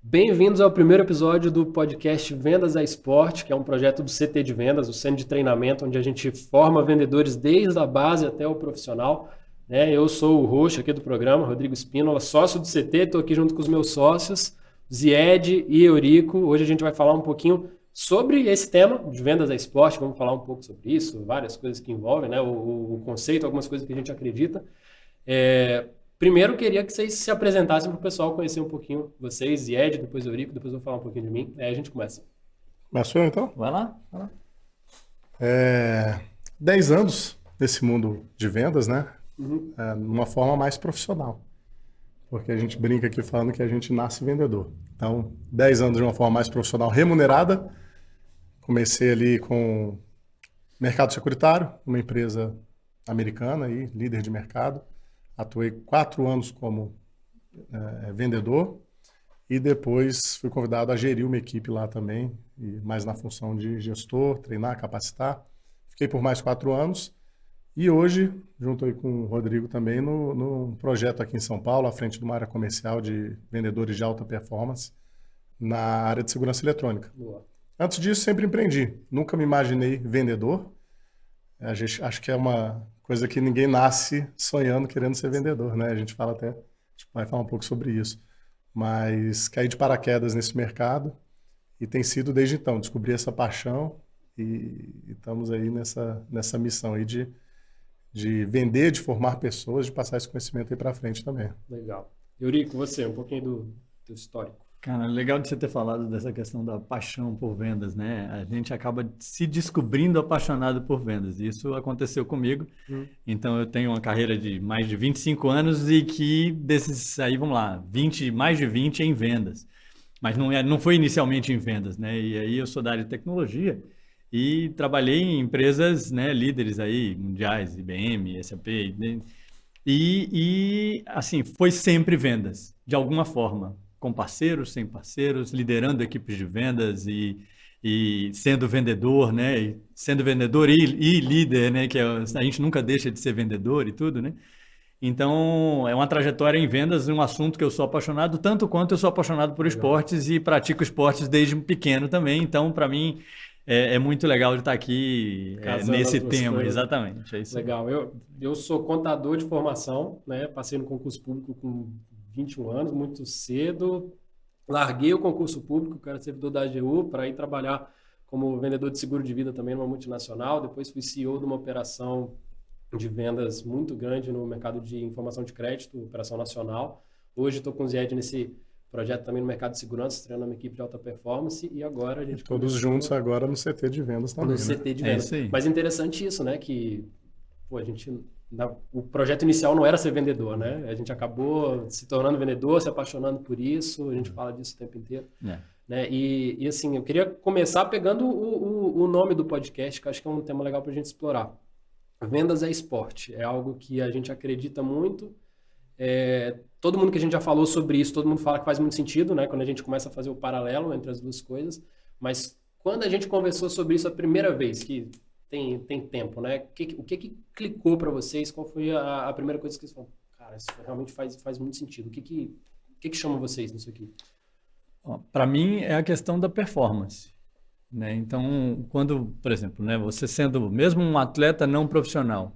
Bem-vindos ao primeiro episódio do podcast Vendas a Esporte, que é um projeto do CT de Vendas, o Centro de Treinamento, onde a gente forma vendedores desde a base até o profissional. Eu sou o host aqui do programa, Rodrigo Espínola, sócio do CT, estou aqui junto com os meus sócios, Zied e Eurico. Hoje a gente vai falar um pouquinho sobre esse tema de vendas a esporte, vamos falar um pouco sobre isso, várias coisas que envolvem, o conceito, algumas coisas que a gente acredita. Primeiro, queria que vocês se apresentassem para o pessoal conhecer um pouquinho vocês, Ed, depois o Eurico, depois eu vou falar um pouquinho de mim. Aí a gente começa. Começou então? Vai lá, vai lá. 10 anos nesse mundo de vendas, né? Uhum. Numa forma mais profissional. Porque a gente brinca aqui falando que a gente nasce vendedor. Então, 10 anos de uma forma mais profissional remunerada. Comecei ali com mercado securitário, uma empresa americana, aí, líder de mercado. Atuei 4 anos como vendedor e depois fui convidado a gerir uma equipe lá também, e mais na função de gestor, treinar, capacitar. Fiquei por mais 4 anos e hoje, junto aí com o Rodrigo também, no projeto aqui em São Paulo, à frente de uma área comercial de vendedores de alta performance na área de segurança eletrônica. Boa. Antes disso, sempre empreendi. Nunca me imaginei vendedor. Acho que é uma coisa que ninguém nasce sonhando, querendo ser vendedor, né? A gente vai falar um pouco sobre isso. Mas caí de paraquedas nesse mercado e tem sido desde então, descobri essa paixão e estamos aí nessa missão aí de vender, de formar pessoas, de passar esse conhecimento aí para frente também. Legal. Eurico, você, um pouquinho do teu histórico. Cara, legal de você ter falado dessa questão da paixão por vendas, né? A gente acaba se descobrindo apaixonado por vendas. Isso aconteceu comigo. Então, eu tenho uma carreira de mais de 25 anos e que desses aí, vamos lá, mais de 20 em vendas. Mas não foi inicialmente em vendas, né? E aí eu sou da área de tecnologia e trabalhei em empresas, né, líderes aí, mundiais, IBM, SAP, né? Assim, foi sempre vendas, de alguma forma. Com parceiros, sem parceiros, liderando equipes de vendas e sendo vendedor, né? Sendo vendedor e líder, né? Que a gente nunca deixa de ser vendedor e tudo, né? Então, é uma trajetória em vendas, um assunto que eu sou apaixonado, tanto quanto eu sou apaixonado por esportes e pratico esportes desde pequeno também. Então, para mim, é muito legal de estar aqui nesse tema. Coisas. Exatamente, é isso. Legal. Eu sou contador de formação, né? Passei no concurso público com 21 anos, muito cedo. Larguei o concurso público, que era servidor da AGU, para ir trabalhar como vendedor de seguro de vida também numa multinacional. Depois fui CEO de uma operação de vendas muito grande no mercado de informação de crédito, operação nacional. Hoje estou com o Zied nesse projeto também no mercado de segurança, treinando uma equipe de alta performance e agora a gente... Todos juntos agora no CT de vendas também, no CT de É vendas. isso aí. Mas interessante isso, né? Que a gente... O projeto inicial não era ser vendedor, né? A gente acabou se tornando vendedor, se apaixonando por isso, a gente fala disso o tempo inteiro. Né? E assim, eu queria começar pegando o nome do podcast, que eu acho que é um tema legal para a gente explorar. Vendas é esporte, é algo que a gente acredita muito. Todo mundo que a gente já falou sobre isso, todo mundo fala que faz muito sentido, né? Quando a gente começa a fazer o paralelo entre as duas coisas. Mas quando a gente conversou sobre isso a primeira vez, que tem tempo, né? O que clicou para vocês? Qual foi a primeira coisa que vocês falaram? Cara, isso realmente faz muito sentido. O que chama vocês nisso aqui? Para mim, é a questão da performance. Né? Então, quando, por exemplo, né, você sendo mesmo um atleta não profissional,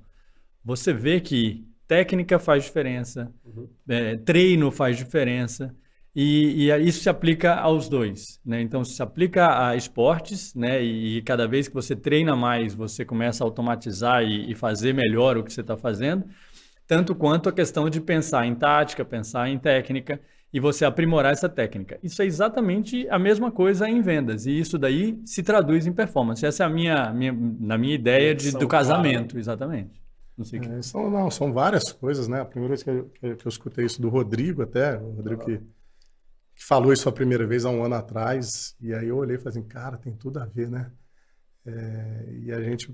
você vê que técnica faz diferença, treino faz diferença, e isso se aplica aos dois. Né? Então, se aplica a esportes, né? E cada vez que você treina mais, você começa a automatizar e fazer melhor o que você está fazendo, tanto quanto a questão de pensar em tática, pensar em técnica, e você aprimorar essa técnica. Isso é exatamente a mesma coisa em vendas, e isso daí se traduz em performance. Essa é na minha ideia do casamento, exatamente. Não sei São várias coisas, né? A primeira vez que eu escutei isso do Rodrigo até, o Rodrigo que falou isso a primeira vez há um ano atrás, e aí eu olhei e falei assim, cara, tem tudo a ver, né? E a gente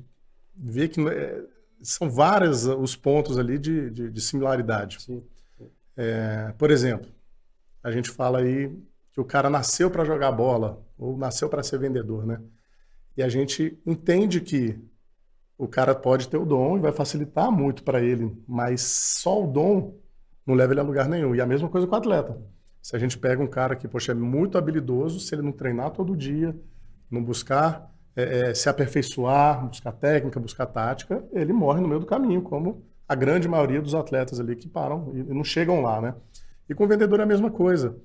vê que são vários os pontos ali de similaridade. Sim. Por exemplo, a gente fala aí que o cara nasceu para jogar bola ou nasceu para ser vendedor, né? E a gente entende que o cara pode ter o dom e vai facilitar muito para ele, mas só o dom não leva ele a lugar nenhum. E a mesma coisa com o atleta. Se a gente pega um cara que, poxa, é muito habilidoso, se ele não treinar todo dia, não buscar se aperfeiçoar, buscar técnica, buscar tática, ele morre no meio do caminho, como a grande maioria dos atletas ali que param e não chegam lá, né? E com o vendedor é a mesma coisa.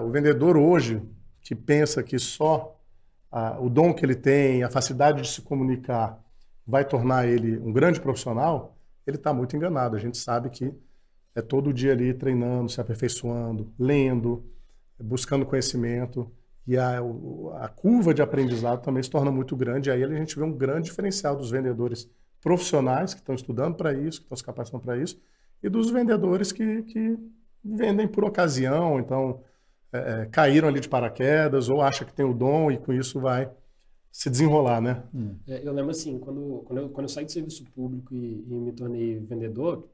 O vendedor hoje, que pensa que só o dom que ele tem, a facilidade de se comunicar vai tornar ele um grande profissional, ele está muito enganado. A gente sabe que é todo dia ali treinando, se aperfeiçoando, lendo, buscando conhecimento. E a curva de aprendizado também se torna muito grande. E aí a gente vê um grande diferencial dos vendedores profissionais que estão estudando para isso, que estão se capacitando para isso, e dos vendedores que vendem por ocasião, então caíram ali de paraquedas ou acham que tem o dom e com isso vai se desenrolar, né? Eu lembro assim, quando eu saí do serviço público e me tornei vendedor,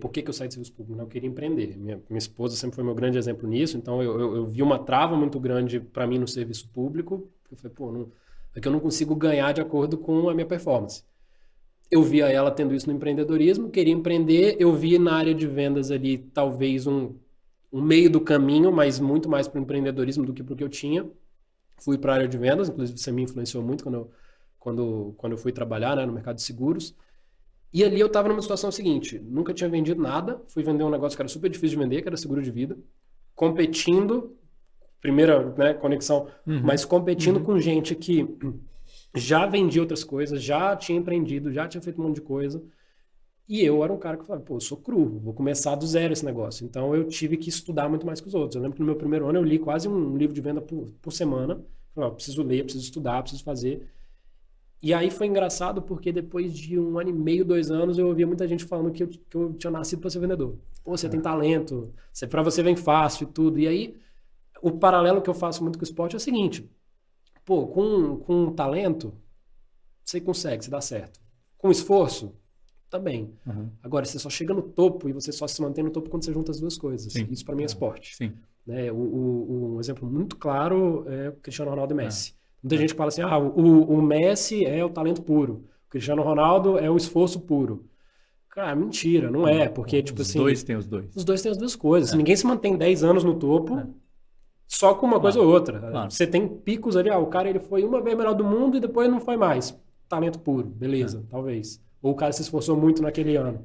por que eu saí do serviço público? Eu queria empreender. Minha esposa sempre foi meu grande exemplo nisso, então eu vi uma trava muito grande para mim no serviço público. Eu falei, é que eu não consigo ganhar de acordo com a minha performance. Eu via ela tendo isso no empreendedorismo, queria empreender, eu vi na área de vendas ali talvez um meio do caminho, mas muito mais para o empreendedorismo do que para o que eu tinha. Fui para a área de vendas, inclusive você me influenciou muito quando eu fui trabalhar, né, no mercado de seguros. E ali eu estava numa situação seguinte, nunca tinha vendido nada, fui vender um negócio que era super difícil de vender, que era seguro de vida, competindo, primeira, né, conexão, mas competindo com gente que já vendia outras coisas, já tinha empreendido, já tinha feito um monte de coisa. E eu era um cara que falava, eu sou cru, vou começar do zero esse negócio. Então eu tive que estudar muito mais que os outros. Eu lembro que no meu primeiro ano eu li quase um livro de venda por semana. Falei, preciso ler, preciso estudar, preciso fazer. E aí foi engraçado porque depois de 1 ano e meio, 2 anos, eu ouvia muita gente falando que eu tinha nascido para ser vendedor. Pô, você tem talento, para você vem fácil e tudo. E aí o paralelo que eu faço muito com o esporte é o seguinte, pô, com talento, você consegue, você dá certo. Com esforço, também. Agora, você só chega no topo e você só se mantém no topo quando você junta as duas coisas. Sim. Isso para mim é esporte. Sim. Né? Um exemplo muito claro é o Cristiano Ronaldo e Messi. Muita gente fala assim, o Messi é o talento puro, o Cristiano Ronaldo é o esforço puro. Cara, mentira, não é, porque tipo assim... Os dois têm os dois. Os dois têm as duas coisas. Ninguém se mantém 10 anos no topo só com uma coisa ou outra. Você tem picos ali, o cara ele foi uma vez melhor do mundo e depois não foi mais. Talento puro, beleza, talvez. Ou o cara se esforçou muito naquele ano.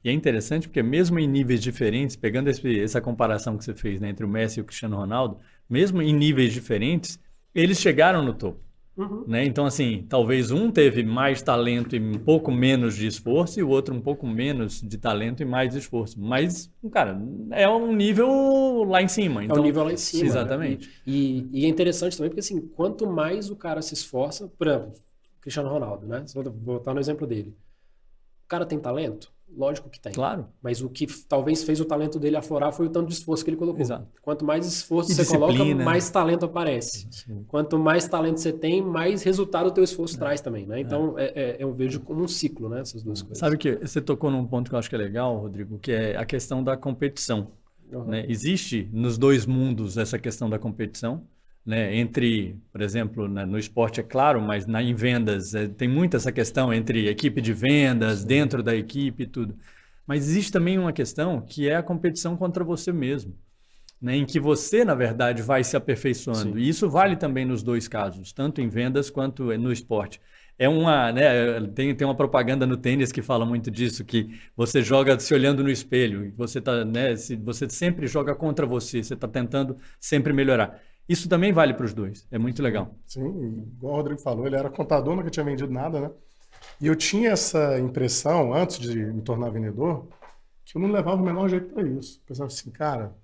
E é interessante porque mesmo em níveis diferentes, pegando essa comparação que você fez, né, entre o Messi e o Cristiano Ronaldo, mesmo em níveis diferentes, eles chegaram no topo. Né? Então, assim, talvez um teve mais talento e um pouco menos de esforço e o outro um pouco menos de talento e mais de esforço. Mas, cara, é um nível lá em cima. Então, é um nível lá em cima. Exatamente. Né? E é interessante também porque, assim, quanto mais o cara se esforça, por exemplo, Cristiano Ronaldo, né? Vou voltar no exemplo dele. O cara tem talento? Lógico que tem. Claro. Mas o que talvez fez o talento dele aflorar foi o tanto de esforço que ele colocou. Exato. Quanto mais esforço você coloca, mais talento aparece. Sim. Quanto mais talento você tem, mais resultado o teu esforço traz também, né? Então, eu vejo como um ciclo, né? Essas duas coisas. Sabe que você tocou num ponto que eu acho que é legal, Rodrigo, que é a questão da competição. Né? Existe nos dois mundos essa questão da competição. Né, entre, por exemplo, no esporte é claro, mas em vendas tem muito essa questão entre equipe de vendas, dentro da equipe e tudo. Mas existe também uma questão que é a competição contra você mesmo, né, em que você, na verdade, vai se aperfeiçoando. E isso vale também nos dois casos, tanto em vendas quanto no esporte. Tem uma propaganda no tênis que fala muito disso, que você joga se olhando no espelho, você sempre joga contra você está tentando sempre melhorar. Isso também vale para os dois. É muito legal. Sim, igual o Rodrigo falou, ele era contador, nunca tinha vendido nada, né? E eu tinha essa impressão, antes de me tornar vendedor, que eu não levava o menor jeito para isso. Eu pensava assim, cara,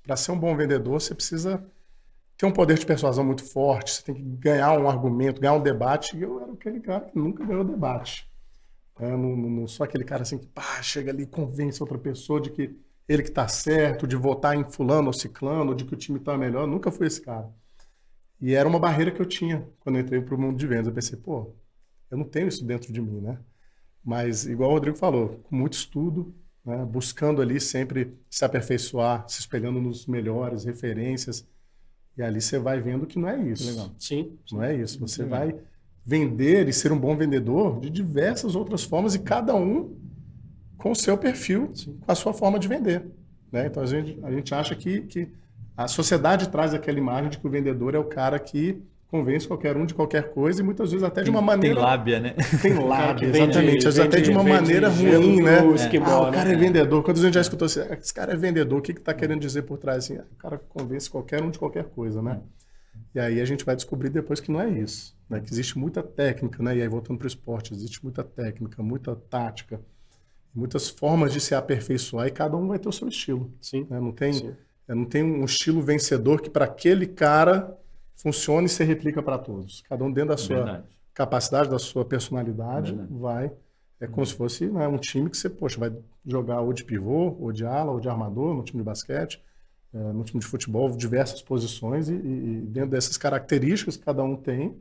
para ser um bom vendedor, você precisa ter um poder de persuasão muito forte, você tem que ganhar um argumento, ganhar um debate. E eu era aquele cara que nunca ganhou debate. Não sou aquele cara assim que chega ali e convence outra pessoa de que ele que está certo, de votar em fulano ou ciclano, de que o time está melhor. Nunca fui esse cara. E era uma barreira que eu tinha quando eu entrei para o mundo de vendas. Eu pensei, eu não tenho isso dentro de mim, né? Mas, igual o Rodrigo falou, com muito estudo, né? Buscando ali sempre se aperfeiçoar, se espelhando nos melhores, referências. E ali você vai vendo que não é isso. Legal. Sim. Não é isso. Você vai vender e ser um bom vendedor de diversas outras formas e cada um com o seu perfil, com a sua forma de vender. né? Então a gente acha que a sociedade traz aquela imagem de que o vendedor é o cara que convence qualquer um de qualquer coisa e muitas vezes até de uma maneira... Tem lábia, né? Tem lábia, exatamente. Às vezes até de uma maneira ruim, né? O cara é vendedor. Quando a gente já escutou assim, esse cara é vendedor, o que está querendo dizer por trás? Assim, o cara convence qualquer um de qualquer coisa, né? E aí a gente vai descobrir depois que não é isso, né? Que existe muita técnica, né? E aí voltando para o esporte, existe muita técnica, muita tática, muitas formas de se aperfeiçoar e cada um vai ter o seu estilo. Sim. Né? Não tem um estilo vencedor que para aquele cara funcione e se replica para todos. Cada um dentro da sua capacidade, da sua personalidade, vai. É como se fosse, né, um time que você, poxa, vai jogar ou de pivô, ou de ala, ou de armador, no time de basquete, no time de futebol, diversas posições, e dentro dessas características que cada um tem,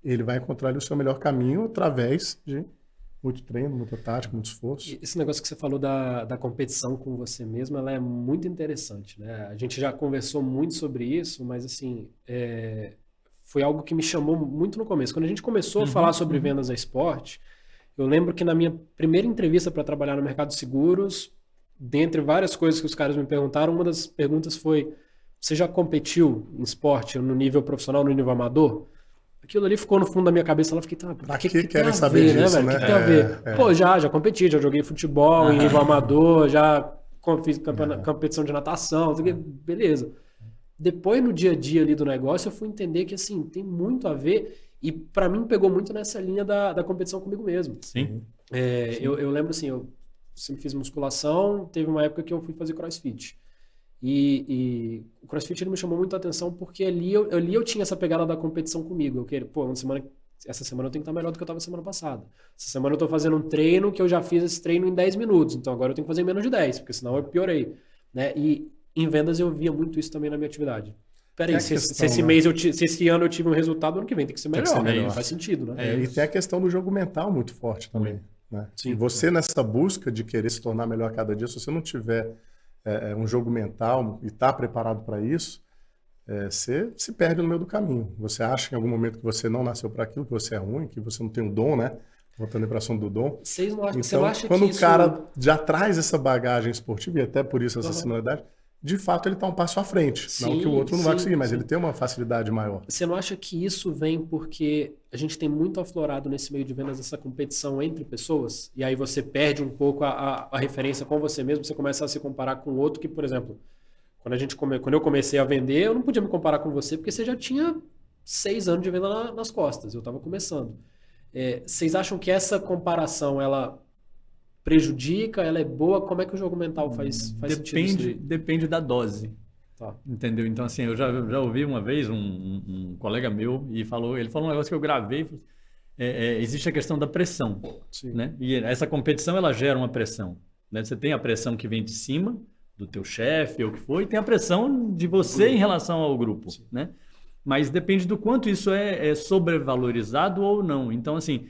ele vai encontrar ali o seu melhor caminho através de muito treino, muita tática, muito esforço. Esse negócio que você falou da competição com você mesmo, ela é muito interessante, né? A gente já conversou muito sobre isso, mas assim, foi algo que me chamou muito no começo. Quando a gente começou a falar sobre vendas a esporte, eu lembro que na minha primeira entrevista para trabalhar no mercado de seguros, dentre várias coisas que os caras me perguntaram, uma das perguntas foi: você já competiu em esporte no nível profissional, no nível amador? Aquilo ali ficou no fundo da minha cabeça, ela fiquei, pra que querem saber disso, né? O que tem a ver? Pô, já competi, já joguei futebol em nível amador, já fiz competição de natação, beleza. Depois, no dia a dia ali do negócio, eu fui entender que, assim, tem muito a ver, e pra mim pegou muito nessa linha da competição comigo mesmo. Sim. Eu lembro, assim, eu sempre fiz musculação, teve uma época que eu fui fazer crossfit. E o CrossFit ele me chamou muito a atenção porque ali eu tinha essa pegada da competição comigo. Eu queria, essa semana eu tenho que estar melhor do que eu estava semana passada. Essa semana eu estou fazendo um treino que eu já fiz esse treino em 10 minutos, então agora eu tenho que fazer em menos de 10, porque senão eu piorei, né? E em vendas eu via muito isso também na minha atividade. Peraí, se esse ano eu tive um resultado, ano que vem tem que ser melhor. Né? Faz sentido, né? E tem a questão do jogo mental muito forte também. Né? Sim. E você nessa busca de querer se tornar melhor a cada dia, se você não tiver um jogo mental e está preparado para isso, você se perde no meio do caminho. Você acha em algum momento que você não nasceu para aquilo, que você é ruim, que você não tem o dom, né? Voltando para a ação do dom. Quando o cara já traz essa bagagem esportiva, e até por isso essa similaridade, de fato ele está um passo à frente. Sim, não que o outro não vai conseguir, mas ele tem uma facilidade maior. Você não acha que isso vem porque a gente tem muito aflorado nesse meio de vendas essa competição entre pessoas? E aí você perde um pouco a referência com você mesmo, você começa a se comparar com o outro que, por exemplo, quando eu comecei a vender, eu não podia me comparar com você porque você já tinha 6 anos de venda nas costas, eu estava começando. Vocês acham que essa comparação, ela prejudica, ela é boa? Como é que o jogo mental faz sentido? Depende da dose. Tá. Entendeu? Então, assim, eu já ouvi uma vez um colega meu e ele falou um negócio que eu gravei. Existe a questão da pressão. Sim. Né? E essa competição, ela gera uma pressão. Né? Você tem a pressão que vem de cima, do teu chefe ou o que for, e tem a pressão de você em relação ao grupo. Né? Mas depende do quanto isso é sobrevalorizado ou não. Então, assim,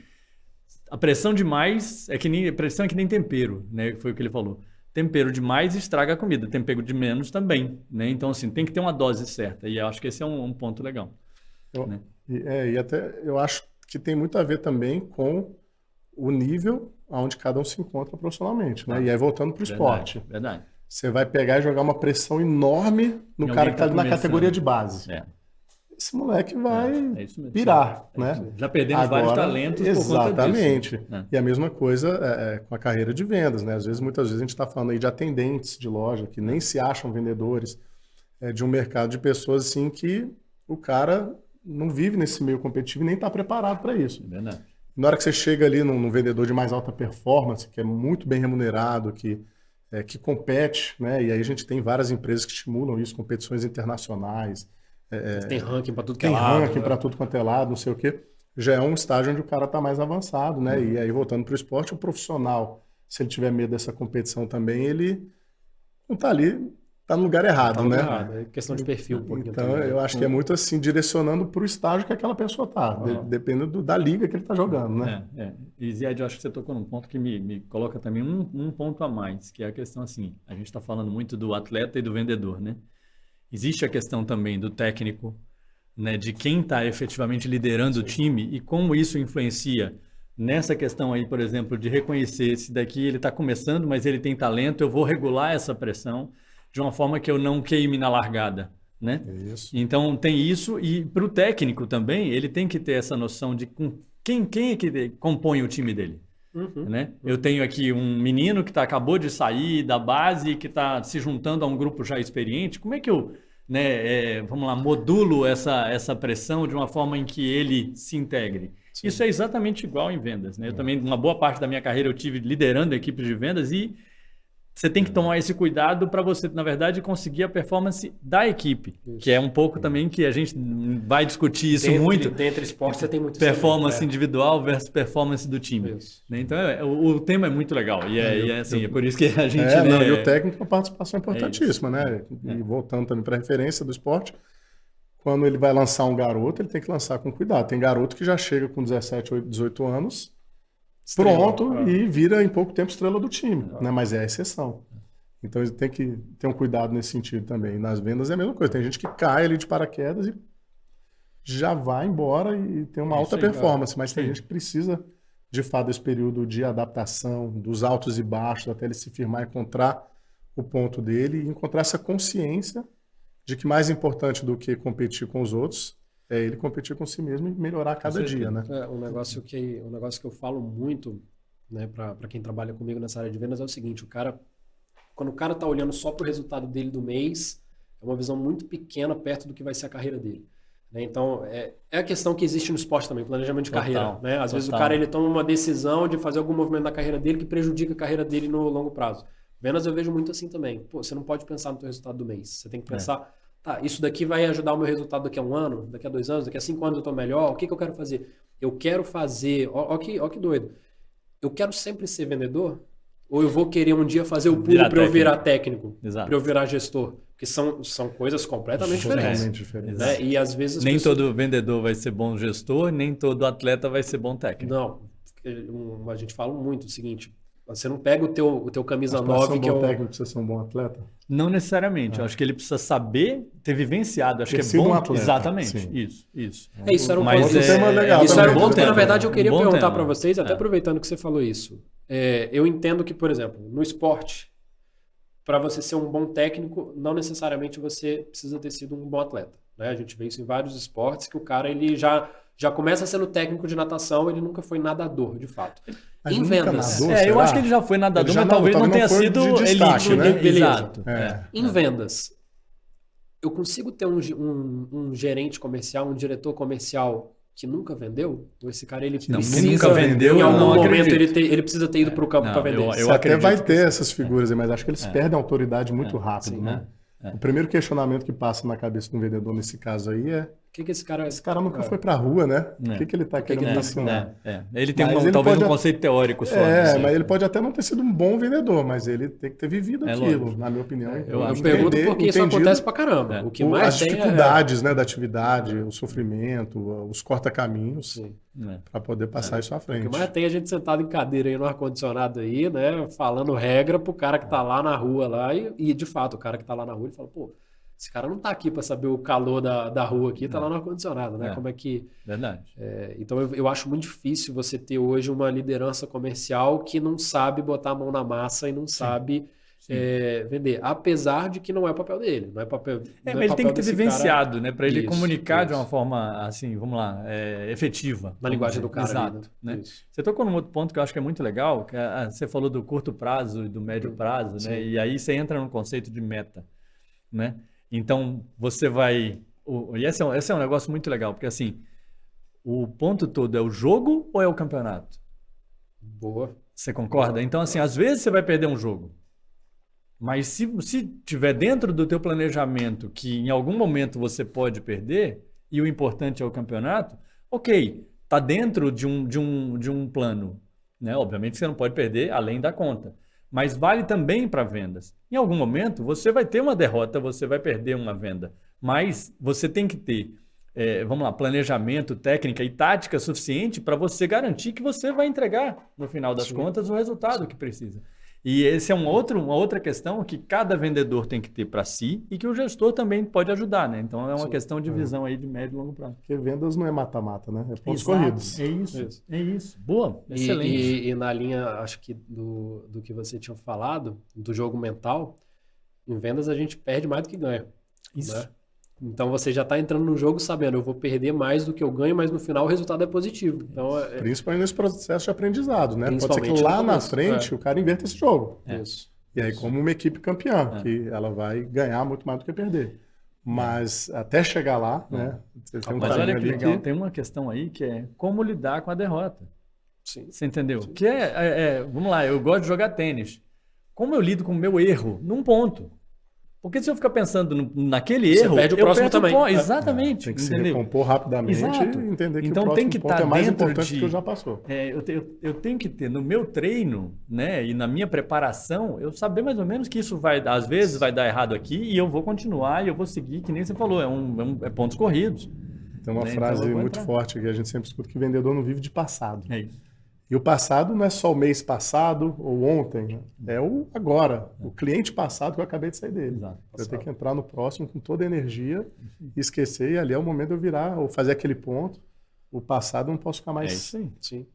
a pressão demais pressão é que nem tempero, né? Foi o que ele falou. Tempero demais estraga a comida, tempero de menos também, né? Então, assim, tem que ter uma dose certa. E eu acho que esse é um ponto legal. Né? E até eu acho que tem muito a ver também com o nível onde cada um se encontra profissionalmente, né? E aí voltando para o esporte. Verdade. Você vai pegar e jogar uma pressão enorme no cara que está ali na categoria de base. Esse moleque vai pirar, né? Já perdemos vários talentos por conta disso. Exatamente. E a mesma coisa com a carreira de vendas, né? Muitas vezes a gente está falando aí de atendentes de loja que nem se acham vendedores, de um mercado de pessoas assim que o cara não vive nesse meio competitivo e nem está preparado para isso. Verdade. Na hora que você chega ali num vendedor de mais alta performance, que é muito bem remunerado, que compete, né? E aí a gente tem várias empresas que estimulam isso, competições internacionais. Tem ranking para tudo que é lado. Tem ranking para tudo quanto é lado, não sei o quê. Já é um estágio onde o cara está mais avançado, né? E aí, voltando para o esporte, o profissional, se ele tiver medo dessa competição também, ele não está ali, está no lugar errado, né? É questão de perfil. Então, eu acho que é muito assim, direcionando para o estágio que aquela pessoa está, dependendo da liga que ele está jogando, né? E Ziad, eu acho que você tocou num ponto que me coloca também um ponto a mais, que é a questão assim, a gente está falando muito do atleta e do vendedor, né? Existe a questão também do técnico, né, de quem está efetivamente liderando o time e como isso influencia nessa questão aí, por exemplo, de reconhecer esse daqui, ele está começando, mas ele tem talento, eu vou regular essa pressão. de uma forma que eu não queime na largada, né? Isso. Então tem isso, e para o técnico também, ele tem que ter essa noção de quem é que compõe o time dele. Né? Eu tenho aqui um menino que acabou de sair da base, que está se juntando a um grupo já experiente. Como é que eu, né, vamos lá, modulo essa pressão de uma forma em que ele se integre? Sim. Isso é exatamente igual em vendas. Né? Eu também, uma boa parte da minha carreira, eu tive liderando equipes de vendas e você tem que tomar esse cuidado para você, na verdade, conseguir a performance da equipe, que é um pouco também que a gente vai discutir isso muito. Dentro do esporte você tem muito performance individual versus performance do time. Né? Então, o tema é muito legal e é por isso que a gente... E o técnico é uma participação importantíssima, né? E voltando também para a referência do esporte, quando ele vai lançar um garoto, ele tem que lançar com cuidado. Tem garoto que já chega com 17, 18 anos... pronto, e vira em pouco tempo estrela do time, né? Mas é a exceção. Então ele tem que ter um cuidado nesse sentido também. Nas vendas é a mesma coisa. Tem gente que cai ali de paraquedas e já vai embora e tem uma alta performance, mas tem gente que precisa, de fato, desse período de adaptação, dos altos e baixos, até ele se firmar, encontrar o ponto dele e encontrar essa consciência de que mais importante do que competir com os outros é ele competir com si mesmo e melhorar a cada dia, né? Um negócio que eu falo muito, né, para quem trabalha comigo nessa área de vendas é o seguinte: quando o cara está olhando só para o resultado dele do mês, é uma visão muito pequena perto do que vai ser a carreira dele. Né? Então, é a questão que existe no esporte também, planejamento de carreira. Né? Às vezes o cara ele toma uma decisão de fazer algum movimento na carreira dele que prejudica a carreira dele no longo prazo. Vendas eu vejo muito assim também. Pô, você não pode pensar no teu resultado do mês. Você tem que pensar... Tá, isso daqui vai ajudar o meu resultado daqui a 1 ano, daqui a 2 anos, daqui a 5 anos eu estou melhor. O que eu quero fazer? Eu quero fazer... Ó que doido. Eu quero sempre ser vendedor? Ou eu vou querer um dia fazer o pulo para eu virar técnico? Para eu virar gestor? Porque são coisas completamente diferentes. Né? E às vezes... Nem todo vendedor vai ser bom gestor, nem todo atleta vai ser bom técnico. Não. A gente fala muito o seguinte... Você não pega o teu camisa 9 que é um bom técnico precisa ser um bom atleta? Não necessariamente. Eu acho que ele precisa saber, ter vivenciado. Acho que é bom. Um atleta. Exatamente. Sim. Isso. Isso era um ponto legal. Isso era um ponto que, na verdade, eu queria perguntar para vocês, até aproveitando que você falou isso. Eu entendo que, por exemplo, no esporte, para você ser um bom técnico, não necessariamente você precisa ter sido um bom atleta. Né? A gente vê isso em vários esportes, que o cara ele já começa sendo técnico de natação, ele nunca foi nadador, de fato. Mas em vendas. Nadador, eu acho que ele já foi nadador, mas talvez não tenha sido de destaque, elite, né? Beleza. Exato. Em vendas, eu consigo ter um gerente comercial, um diretor comercial que nunca vendeu? Ou esse cara ele precisa... nunca vendeu, em algum momento ele precisa ter ido para o campo para vender? Eu até vai ter essas figuras aí, mas acho que eles perdem a autoridade muito rápido, sim, né? O primeiro questionamento que passa na cabeça do vendedor nesse caso aí é: que esse cara... Esse cara nunca foi pra rua, né? O que ele tá querendo ensinar? Ele tem talvez um conceito teórico só. Mas ele pode até não ter sido um bom vendedor, mas ele tem que ter vivido aquilo, lógico. Na minha opinião. Eu pergunto porque isso acontece pra caramba. O que mais as dificuldades da atividade, o sofrimento, os corta-caminhos, para poder passar isso à frente. O que mais tem a gente sentado em cadeira aí no ar-condicionado aí, né? Falando regra pro cara que tá lá na rua lá. E de fato, o cara que tá lá na rua, ele fala, pô, esse cara não tá aqui para saber o calor da rua aqui, tá lá no ar-condicionado, né? Como é que... Verdade. Então eu acho muito difícil você ter hoje uma liderança comercial que não sabe botar a mão na massa e não sabe vender. Apesar de que não é o papel dele. Não é papel, mas ele tem que ter vivenciado, cara... né? Para ele comunicar de uma forma, assim, vamos lá, efetiva. Na linguagem do cara. Exato. Ali, né? Você tocou num outro ponto que eu acho que é muito legal, que você falou do curto prazo e do médio prazo, né? E aí você entra no conceito de meta, né? Então, você vai... E esse é um negócio muito legal, porque assim, o ponto todo é o jogo ou é o campeonato? Boa. Você concorda? Então, assim, às vezes você vai perder um jogo. Mas se tiver dentro do teu planejamento que em algum momento você pode perder, e o importante é o campeonato, ok, tá dentro de um plano. Né? Obviamente você não pode perder além da conta. Mas vale também para vendas. Em algum momento, você vai ter uma derrota, você vai perder uma venda. Mas você tem que ter, planejamento, técnica e tática suficiente para você garantir que você vai entregar, no final das contas, o resultado que precisa. E esse é uma outra questão que cada vendedor tem que ter para si e que o gestor também pode ajudar, né? Então, é uma questão de visão aí de médio e longo prazo. Porque vendas não é mata-mata, né? É pontos corridos. É isso. Boa, excelente. E na linha, acho que do que você tinha falado, do jogo mental, Em vendas a gente perde mais do que ganha. Isso. Né? Então você já está entrando no jogo sabendo, eu vou perder mais do que eu ganho, mas no final o resultado é positivo. Então, principalmente nesse processo de aprendizado, né? Pode ser que lá na frente o cara inverta esse jogo. Isso. E aí, como uma equipe campeã, que ela vai ganhar muito mais do que perder. Mas até chegar lá, né? Você tem mas olha que legal, tem uma questão aí que é como lidar com a derrota. Sim. Você entendeu? Sim. Que vamos lá, eu gosto de jogar tênis. Como eu lido com o meu erro num ponto? Porque se eu ficar pensando naquele erro, perde o próximo também. Exatamente. Tem que se recompor rapidamente e entender que então, o próximo tem que ponto é mais importante do que eu já passou. Eu tenho que ter no meu treino, né, e na minha preparação, eu saber mais ou menos que isso às vezes vai dar errado aqui e eu vou continuar e eu vou seguir, que nem você falou, é pontos corridos. Tem uma frase muito forte que a gente sempre escuta, que vendedor não vive de passado. É isso. E o passado não é só o mês passado ou ontem, né? É o agora, o cliente passado que eu acabei de sair dele. Exato. Eu tenho que entrar no próximo com toda a energia e esquecer, e ali é o momento de eu virar ou fazer aquele ponto. O passado eu não posso ficar mais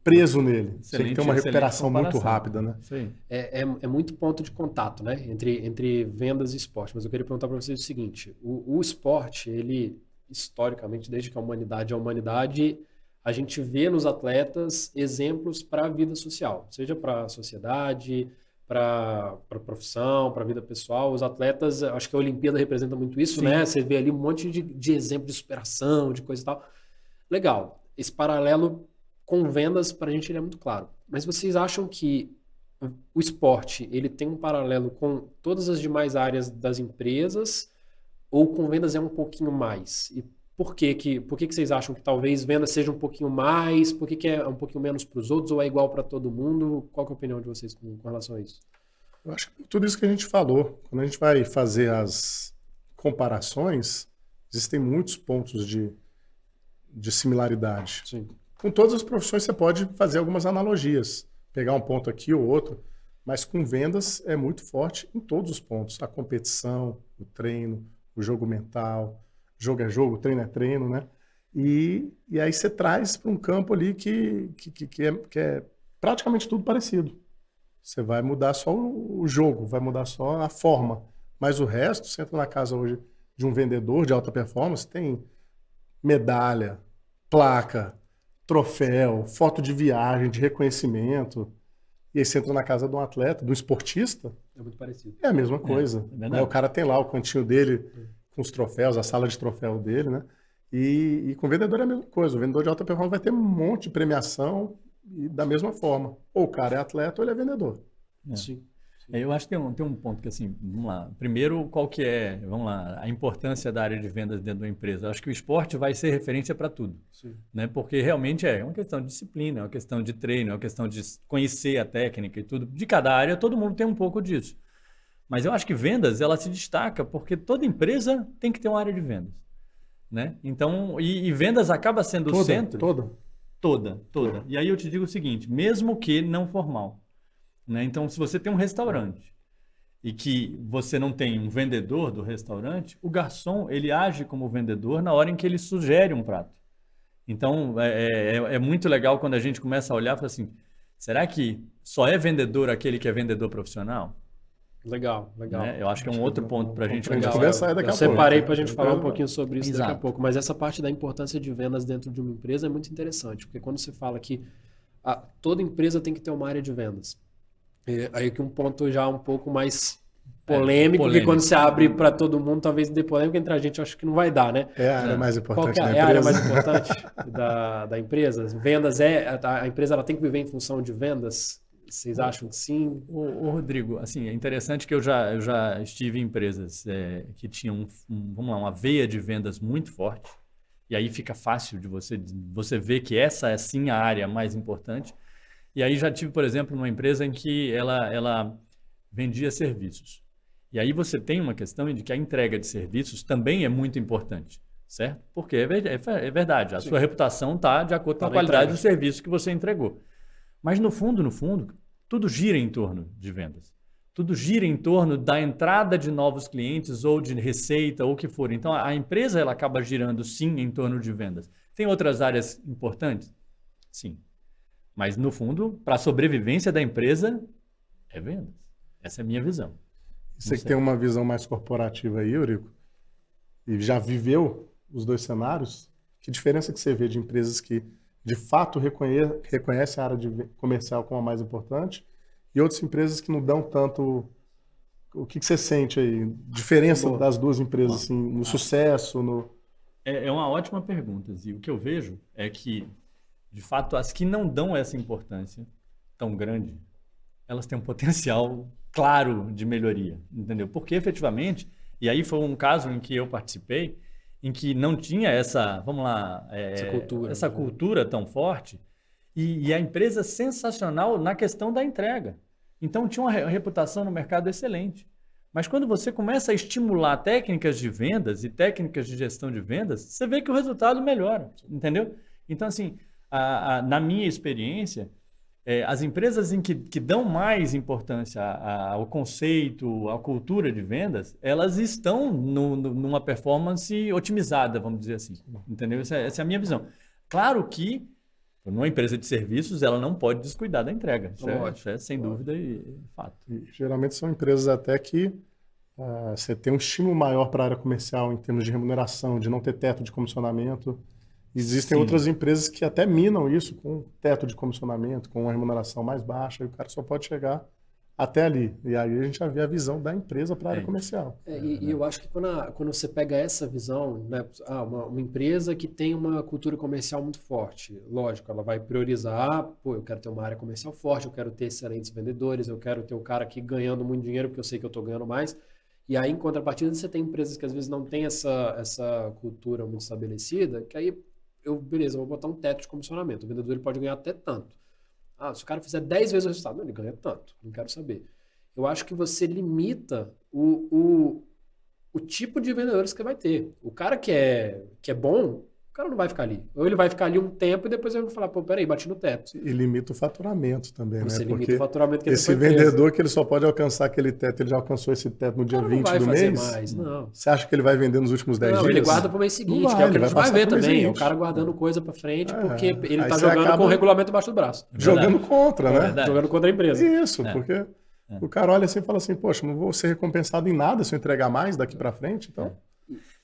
preso nele. Tem que ter uma recuperação muito rápida, né? Sim. É muito ponto de contato, né? Entre vendas e esporte. Mas eu queria perguntar para vocês o seguinte: o esporte, ele, historicamente, desde que a humanidade é a humanidade, a gente vê nos atletas exemplos para a vida social, seja para a sociedade, para a profissão, para a vida pessoal. Os atletas, acho que a Olimpíada representa muito isso, né? Você vê ali um monte de exemplo de superação, de coisa e tal. Legal. Esse paralelo com vendas, para a gente, ele é muito claro. Mas vocês acham que o esporte ele tem um paralelo com todas as demais áreas das empresas ou com vendas é um pouquinho mais? E por que vocês acham que talvez vendas seja um pouquinho mais? Por que é um pouquinho menos para os outros ou é igual para todo mundo? Qual que é a opinião de vocês com relação a isso? Eu acho que tudo isso que a gente falou, quando a gente vai fazer as comparações, existem muitos pontos de similaridade. Sim. Com todas as profissões você pode fazer algumas analogias, pegar um ponto aqui ou outro, mas com vendas é muito forte em todos os pontos. A competição, o treino, o jogo mental, jogo é jogo, treino é treino, né? E aí você traz para um campo ali que é praticamente tudo parecido. Você vai mudar só o jogo, vai mudar só a forma, mas o resto, você entra na casa hoje de um vendedor de alta performance, tem medalha, placa, troféu, foto de viagem, de reconhecimento. E aí você entra na casa de um atleta, de um esportista. É muito parecido. É a mesma coisa. Né? O cara tem lá o cantinho dele com os troféus, a sala de troféu dele, né? E com o vendedor é a mesma coisa. O vendedor de alta performance vai ter um monte de premiação e da mesma forma. Ou o cara é atleta ou ele é vendedor. Sim. Eu acho que tem um ponto que, assim, vamos lá. Primeiro, qual que é, vamos lá, a importância da área de vendas dentro da empresa? Eu acho que o esporte vai ser referência para tudo, né? Porque realmente é uma questão de disciplina, é uma questão de treino, é uma questão de conhecer a técnica e tudo. De cada área, todo mundo tem um pouco disso. Mas eu acho que vendas, ela se destaca porque toda empresa tem que ter uma área de vendas, né? Então, e vendas acaba sendo o centro. Toda. E aí eu te digo o seguinte, mesmo que não formal, né? Então, se você tem um restaurante e que você não tem um vendedor do restaurante, o garçom ele age como vendedor na hora em que ele sugere um prato. Então, é muito legal quando a gente começa a olhar e fala assim, será que só é vendedor aquele que é vendedor profissional? Legal. Né? Eu acho que é um outro ponto para a gente conversar daqui a pouco. Eu separei para a gente falar um pouquinho sobre isso daqui a pouco, mas essa parte da importância de vendas dentro de uma empresa é muito interessante, porque quando você fala que toda empresa tem que ter uma área de vendas, aí que um ponto já um pouco mais polêmico, que quando você abre para todo mundo, talvez dê polêmica entre a gente, eu acho que não vai dar, né? É a área mais importante da empresa. É a área mais importante da empresa? Vendas a empresa ela tem que viver em função de vendas? Vocês acham que sim? Ô Rodrigo, assim, é interessante que eu já estive em empresas que tinham vamos lá, uma veia de vendas muito forte, e aí fica fácil de você ver que essa é sim a área mais importante. E aí já tive, por exemplo, numa empresa em que ela vendia serviços. E aí você tem uma questão de que a entrega de serviços também é muito importante, certo? Porque é verdade, a sua reputação está de acordo com a qualidade do serviço que você entregou. Mas no fundo, tudo gira em torno de vendas. Tudo gira em torno da entrada de novos clientes ou de receita ou o que for. Então a empresa ela acaba girando sim em torno de vendas. Tem outras áreas importantes? Sim. Mas, no fundo, para a sobrevivência da empresa, é vendas. Essa é a minha visão. Você que tem uma visão mais corporativa aí, Eurico, e já viveu os dois cenários, que diferença que você vê de empresas que de fato reconhecem a área comercial como a mais importante e outras empresas que não dão tanto... O que você sente aí? Diferença das duas empresas, assim, no sucesso, no... É uma ótima pergunta, Zio. O que eu vejo é que, de fato, as que não dão essa importância tão grande, elas têm um potencial claro de melhoria, entendeu? Porque, efetivamente, e aí foi um caso em que eu participei, em que não tinha essa, vamos lá, essa cultura tão forte, e a empresa sensacional na questão da entrega. Então, tinha uma reputação no mercado excelente. Mas quando você começa a estimular técnicas de vendas e técnicas de gestão de vendas, você vê que o resultado melhora, entendeu? Então, assim, na minha experiência, as empresas em que dão mais importância ao conceito, à cultura de vendas, elas estão numa performance otimizada, vamos dizer assim, entendeu? Essa é a minha visão. Claro que numa empresa de serviços, ela não pode descuidar da entrega. Isso é sem dúvida e fato. E, geralmente são empresas até que você tem um estímulo maior para a área comercial em termos de remuneração, de não ter teto de comissionamento. Existem outras empresas que até minam isso com teto de comissionamento, com uma remuneração mais baixa, e o cara só pode chegar até ali. E aí a gente já vê a visão da empresa para a área comercial. E eu acho que quando você pega essa visão, né, uma empresa que tem uma cultura comercial muito forte, lógico, ela vai priorizar, eu quero ter uma área comercial forte, eu quero ter excelentes vendedores, eu quero ter o cara aqui ganhando muito dinheiro porque eu sei que eu estou ganhando mais. E aí, em contrapartida, você tem empresas que às vezes não têm essa cultura muito estabelecida, que aí, beleza, eu vou botar um teto de comissionamento. O vendedor ele pode ganhar até tanto. Se o cara fizer 10 vezes o resultado, não, ele ganha tanto, não quero saber. Eu acho que você limita o tipo de vendedores que você vai ter. O cara que é bom, o cara não vai ficar ali. Ou ele vai ficar ali um tempo e depois ele vai falar, peraí, bati no teto. E limita o faturamento também, você né? Limita porque o faturamento que ele esse vendedor que ele só pode alcançar aquele teto, ele já alcançou esse teto no dia 20 do mês. Mais, não. Você acha que ele vai vender nos últimos 10 dias? Não, ele guarda para o mês seguinte, que é o que a gente vai ver também. É o cara guardando coisa para frente porque ele está jogando com o regulamento embaixo do braço. Jogando contra, né? Verdade. Jogando contra a empresa. Isso, porque o cara olha assim e fala assim, poxa, não vou ser recompensado em nada se eu entregar mais daqui para frente, então...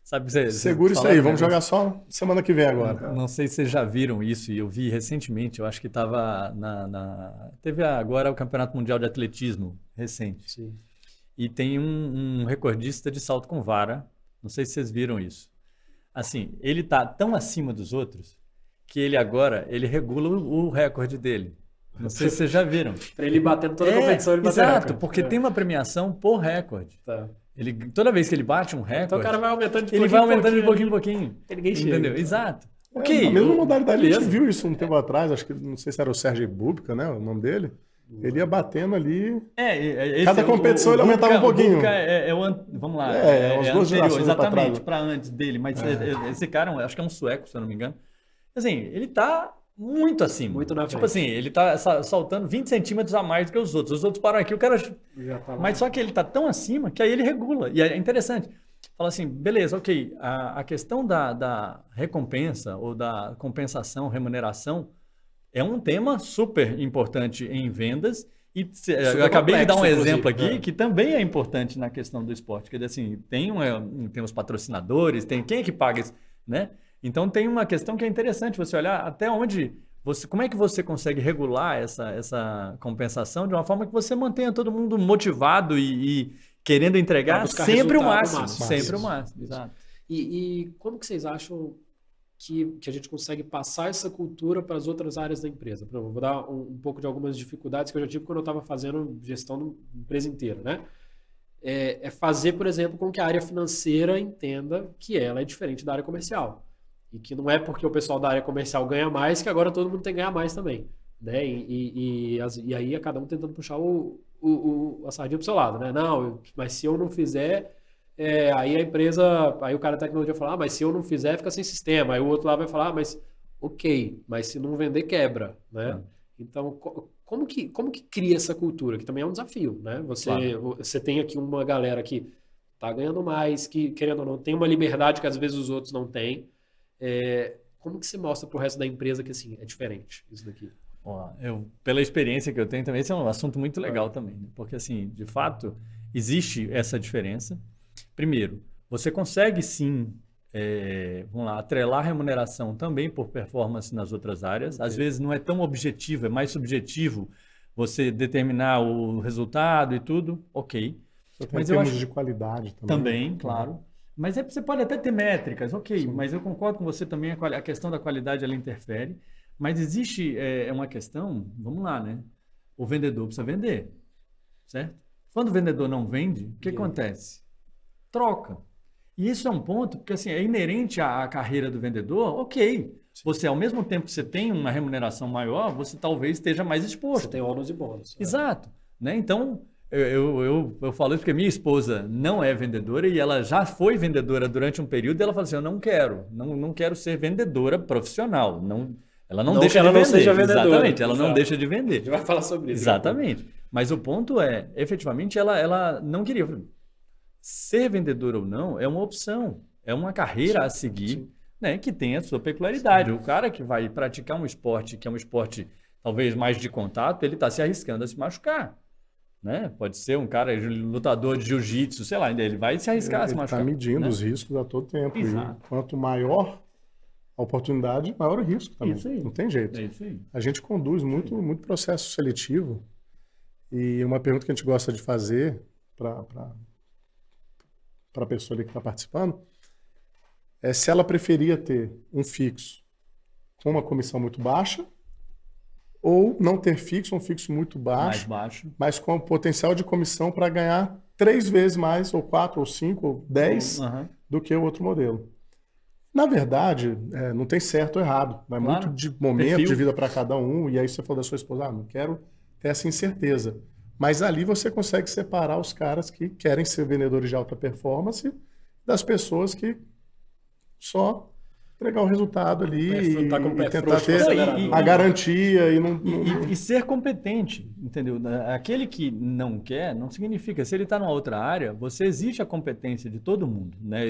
Sabe, segura isso aí, vamos jogar só semana que vem agora. Não sei se vocês já viram isso, e eu vi recentemente, eu acho que estava teve agora o Campeonato Mundial de Atletismo recente. Sim. E tem um recordista de salto com vara, não sei se vocês viram isso. Assim, ele está tão acima dos outros que ele regula o recorde dele. Não sei se vocês já viram. Para ele bater toda a competição, ele bater exato, porque tem uma premiação por recorde. Tá. Toda vez que ele bate um recorde, então o cara vai aumentando de pouquinho em pouquinho. Ninguém chega. Entendeu? Exato. A mesma modalidade, a gente viu isso um tempo atrás, acho que não sei se era o Sérgio Bubka, né, o nome dele. Ele ia batendo ali. Cada competição ele aumentava um pouquinho. O Bubka vamos lá. Uns dois anterior, exatamente, para antes dele. Mas esse cara, acho que é um sueco, se eu não me engano. Assim, ele tá muito acima. Muito na frente. Tipo assim, ele tá saltando 20 centímetros a mais do que os outros. Os outros param aqui, o cara... Mas só que ele tá tão acima que aí ele regula. E é interessante. Fala assim, beleza, ok, a questão da recompensa ou da compensação, remuneração, é um tema super importante em vendas. E eu acabei de dar um exemplo aqui que também é importante na questão do esporte. Quer dizer, assim, tem os patrocinadores, quem é que paga isso, né? Então tem uma questão que é interessante você olhar até onde como é que você consegue regular essa compensação de uma forma que você mantenha todo mundo motivado e querendo entregar sempre o máximo. Sempre o máximo, exato. E como que vocês acham que a gente consegue passar essa cultura para as outras áreas da empresa? Por exemplo, vou dar um pouco de algumas dificuldades que eu já tive quando eu estava fazendo gestão da empresa inteira, né? É fazer, por exemplo, com que a área financeira entenda que ela é diferente da área comercial. E que não é porque o pessoal da área comercial ganha mais que agora todo mundo tem que ganhar mais também. Né? E aí é cada um tentando puxar a sardinha pro seu lado. Né? Não, mas se eu não fizer, aí a empresa... Aí o cara da tecnologia fala, mas se eu não fizer, fica sem sistema. Aí o outro lá vai falar, mas ok, mas se não vender, quebra. Né? Então, como que cria essa cultura? Que também é um desafio. Né? Você tem aqui uma galera que está ganhando mais, que, querendo ou não, tem uma liberdade que às vezes os outros não têm. Como que você mostra pro resto da empresa que assim, é diferente isso daqui? Pela experiência que eu tenho também, esse é um assunto muito legal também, né? Porque assim, de fato, existe essa diferença. Primeiro, você consegue sim, vamos lá, atrelar a remuneração também por performance nas outras áreas. Às vezes não é tão objetivo, é mais subjetivo você determinar o resultado e tudo, ok. Mas em termos de qualidade também. Também, claro. Mas você pode até ter métricas, ok, sim. Mas eu concordo com você também, a questão da qualidade ela interfere. Mas existe uma questão, vamos lá, né? O vendedor precisa vender, certo? Quando o vendedor não vende, o que acontece? Troca. E isso é um ponto, porque assim, é inerente à carreira do vendedor, ok. Você, ao mesmo tempo que você tem uma remuneração maior, você talvez esteja mais exposto. Você tem ônus e bônus. Exato. Né? Então, eu falo isso porque minha esposa não é vendedora e ela já foi vendedora durante um período e ela fala assim, eu não quero ser vendedora profissional. Ela não deixa de vender. Seja vendedora. Exatamente, ela não deixa de vender. A gente vai falar sobre isso. Exatamente. Mas o ponto é, efetivamente, ela não queria. Ser vendedora ou não é uma opção, é uma carreira a seguir, né, que tem a sua peculiaridade. Sim. O cara que vai praticar um esporte, que é um esporte talvez mais de contato, ele está se arriscando a se machucar. Né? Pode ser um cara lutador de jiu-jitsu, sei lá, ele vai se arriscar a se machucar. Ele está medindo, né, os riscos a todo tempo. Exato. E quanto maior a oportunidade, maior o risco também. Isso aí. Não tem jeito. É isso aí. A gente conduz muito processo seletivo e uma pergunta que a gente gosta de fazer para a pessoa ali que está participando é se ela preferia ter um fixo com uma comissão muito baixa ou não ter fixo, um fixo muito baixo, mas com o potencial de comissão para ganhar 3 vezes mais, ou 4, ou 5, ou 10 do que o outro modelo. Na verdade, não tem certo ou errado, vai muito de momento de vida para cada um, e aí você falou da sua esposa, não quero ter essa incerteza. Mas ali você consegue separar os caras que querem ser vendedores de alta performance das pessoas que só entregar o resultado ali e tentar ter a garantia e ser competente, entendeu? Aquele que não quer, não significa. Se ele está numa outra área, você exige a competência de todo mundo, né?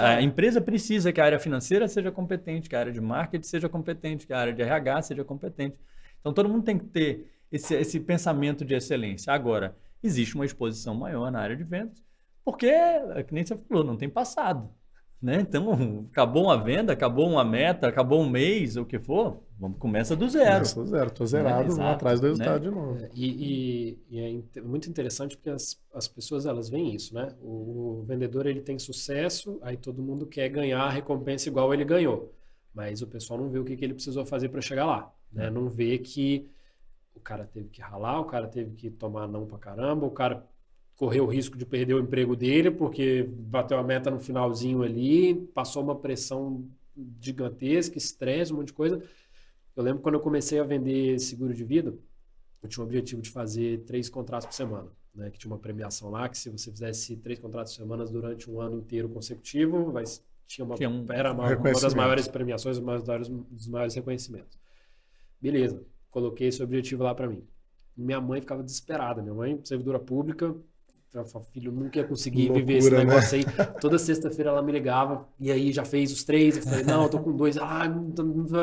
A empresa precisa que a área financeira seja competente, que a área de marketing seja competente, que a área de RH seja competente. Então todo mundo tem que ter esse pensamento de excelência. Agora, existe uma exposição maior na área de vendas, porque, que nem você falou, não tem passado. Né? Então, acabou uma venda, acabou uma meta, acabou um mês, o que for, começa do zero. Começa do zero, estou zerado, vou atrás do resultado de novo. E é muito interessante porque as pessoas elas veem isso, né? O vendedor ele tem sucesso, aí todo mundo quer ganhar a recompensa igual ele ganhou, mas o pessoal não vê o que ele precisou fazer para chegar lá, né? Não vê que o cara teve que ralar, o cara teve que tomar não pra caramba, o cara correu o risco de perder o emprego dele porque bateu a meta no finalzinho ali, passou uma pressão gigantesca, estresse, um monte de coisa. Eu lembro quando eu comecei a vender seguro de vida, eu tinha o objetivo de fazer 3 contratos por semana, né? Que tinha uma premiação lá, que se você fizesse 3 contratos por semana durante um ano inteiro consecutivo, era uma das maiores premiações, um dos maiores reconhecimentos. Beleza, coloquei esse objetivo lá para mim. Minha mãe ficava desesperada, minha mãe, servidora pública, filho, nunca ia conseguir viver esse negócio, né? Aí. Toda sexta-feira ela me ligava, e aí já fez os 3, eu falei, não, eu tô com 2,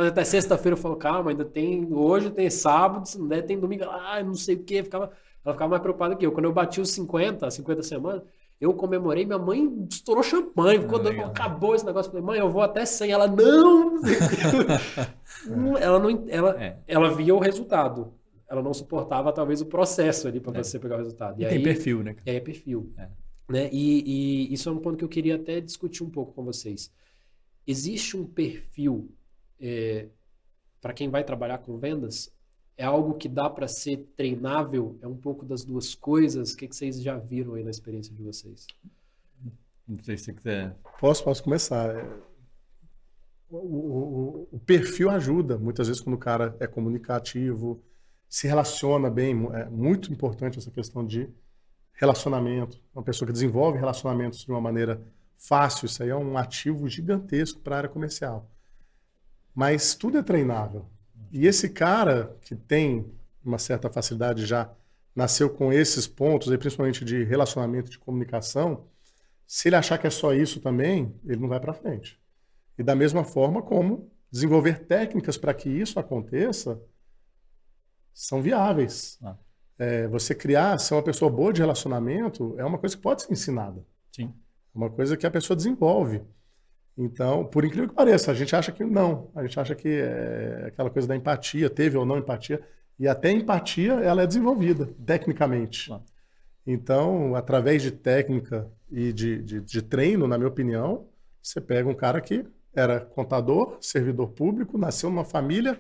até sexta-feira eu falo, calma, ainda tem, hoje tem sábado, se não der, tem domingo, não sei o que, ela ficava mais preocupada que eu. Quando eu bati os 50 semanas, eu comemorei, minha mãe estourou champanhe, ficou doido, acabou esse negócio, eu falei, mãe, eu vou até 100, ela, não! Ela via o resultado. Ela não suportava, talvez, o processo ali para você pegar o resultado. E aí, tem perfil, né? Perfil. Né? E isso é um ponto que eu queria até discutir um pouco com vocês. Existe um perfil para quem vai trabalhar com vendas? É algo que dá para ser treinável? É um pouco das duas coisas? O que vocês já viram aí na experiência de vocês? Não sei se você quiser. Posso começar. O perfil ajuda. Muitas vezes quando o cara é comunicativo, se relaciona bem, é muito importante essa questão de relacionamento. Uma pessoa que desenvolve relacionamentos de uma maneira fácil, isso aí é um ativo gigantesco para a área comercial. Mas tudo é treinável. E esse cara que tem uma certa facilidade, já nasceu com esses pontos, aí, principalmente de relacionamento, de comunicação, se ele achar que é só isso também, ele não vai para frente. E da mesma forma como desenvolver técnicas para que isso aconteça, são viáveis. você criar, ser uma pessoa boa de relacionamento é uma coisa que pode ser ensinada. Sim. É uma coisa que a pessoa desenvolve. Então, por incrível que pareça, a gente acha que não. A gente acha que é aquela coisa da empatia, teve ou não empatia. E até empatia, ela é desenvolvida, tecnicamente. Claro. Então, através de técnica e de treino, na minha opinião, você pega um cara que era contador, servidor público, nasceu numa família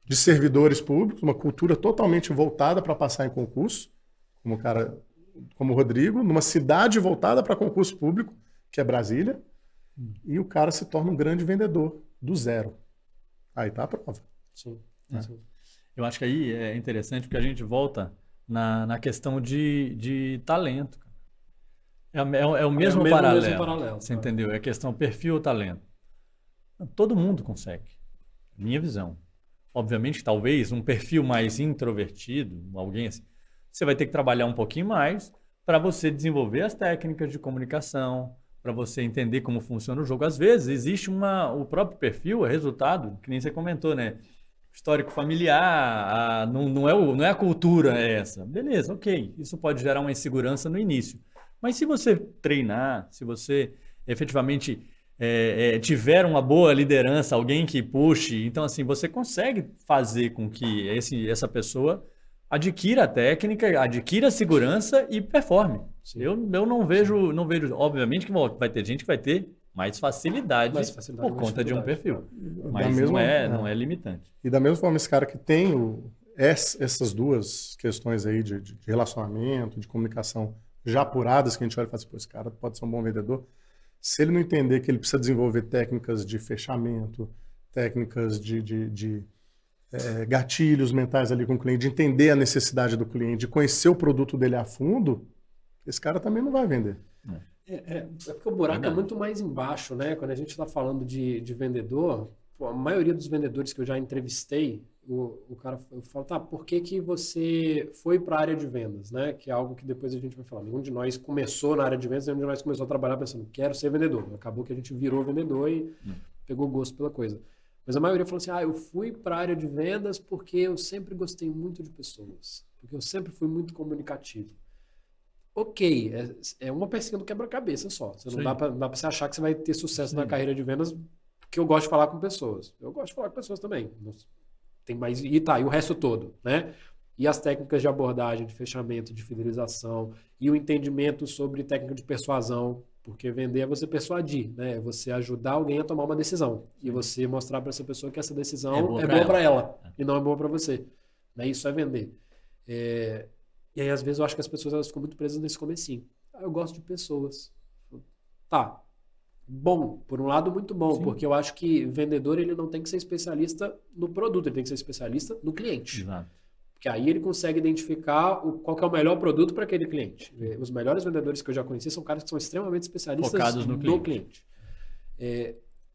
de servidores públicos, uma cultura totalmente voltada para passar em concurso, como o Rodrigo, numa cidade voltada para concurso público, que é Brasília, e o cara se torna um grande vendedor, do zero. Aí tá a prova. Sim. Sim. Eu acho que aí é interessante porque a gente volta na questão de talento. É o mesmo paralelo. Você entendeu? É questão perfil ou talento. Todo mundo consegue. Minha visão. Obviamente, talvez um perfil mais introvertido, alguém assim, você vai ter que trabalhar um pouquinho mais para você desenvolver as técnicas de comunicação, para você entender como funciona o jogo. Às vezes, existe o próprio perfil, é resultado, que nem você comentou, né? Histórico familiar, não é a cultura essa. Beleza, ok. Isso pode gerar uma insegurança no início. Mas se você treinar, se você efetivamente tiver uma boa liderança, alguém que puxe, então assim, você consegue fazer com que essa pessoa adquira a técnica, adquira a segurança e performe. Eu não vejo, obviamente que vai ter gente que vai ter mais facilidade por conta de um perfil, mas não é limitante. E da mesma forma, esse cara que tem essas duas questões aí de relacionamento, de comunicação já apuradas, que a gente olha e fala assim, pô, esse cara pode ser um bom vendedor. Se ele não entender que ele precisa desenvolver técnicas de fechamento, técnicas de gatilhos mentais ali com o cliente, de entender a necessidade do cliente, de conhecer o produto dele a fundo, esse cara também não vai vender. É porque o buraco é muito mais embaixo, né? Quando a gente está falando de vendedor, pô, a maioria dos vendedores que eu já entrevistei, o cara, eu falo, tá, por que você foi para a área de vendas, né? Que é algo que depois a gente vai falar. Nenhum de nós começou na área de vendas, nenhum de nós começou a trabalhar pensando, quero ser vendedor. Acabou que a gente virou vendedor e pegou gosto pela coisa. Mas a maioria falou assim, eu fui para a área de vendas porque eu sempre gostei muito de pessoas, porque eu sempre fui muito comunicativo. Ok, é uma pecinha do quebra-cabeça só. Você não dá para você achar que você vai ter sucesso na carreira de vendas, porque eu gosto de falar com pessoas. Eu gosto de falar com pessoas também. Tem mais, e o resto todo, né? E as técnicas de abordagem, de fechamento, de fidelização, e o entendimento sobre técnica de persuasão, porque vender é você persuadir, né? É você ajudar alguém a tomar uma decisão. E você mostrar para essa pessoa que essa decisão é boa para ela e não é boa para você. Né? Isso é vender. E aí, às vezes, eu acho que as pessoas elas ficam muito presas nesse comecinho. Eu gosto de pessoas. Tá. Bom. Por um lado, muito bom. Sim. Porque eu acho que vendedor ele não tem que ser especialista no produto. Ele tem que ser especialista no cliente. Exato. Porque aí ele consegue identificar qual que é o melhor produto para aquele cliente. Os melhores vendedores que eu já conheci são caras que são extremamente especialistas focados no cliente.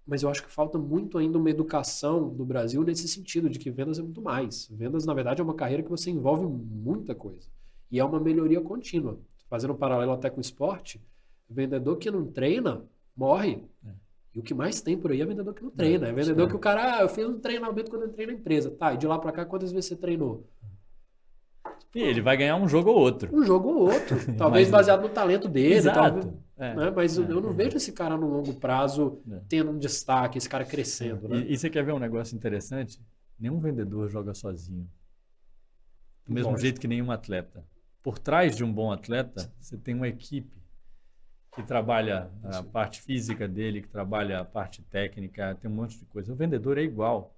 Mas eu acho que falta muito ainda uma educação no Brasil nesse sentido, de que vendas é muito mais. Vendas, na verdade, é uma carreira que você envolve muita coisa. E é uma melhoria contínua. Fazendo um paralelo até com o esporte, vendedor que não treina, morre. E o que mais tem por aí é vendedor que não treina. É vendedor que o cara, eu fiz um treinamento quando eu entrei na empresa. Tá, e de lá pra cá, quantas vezes você treinou? E ele vai ganhar um jogo ou outro. Um jogo ou outro. Talvez baseado no talento dele. Exato. Talvez, né? Mas eu não vejo esse cara no longo prazo tendo um destaque, esse cara crescendo. Né? E você quer ver um negócio interessante? Nenhum vendedor joga sozinho. Do mesmo jeito que nenhum atleta. Por trás de um bom atleta, você tem uma equipe que trabalha a parte física dele, que trabalha a parte técnica, tem um monte de coisa. O vendedor é igual,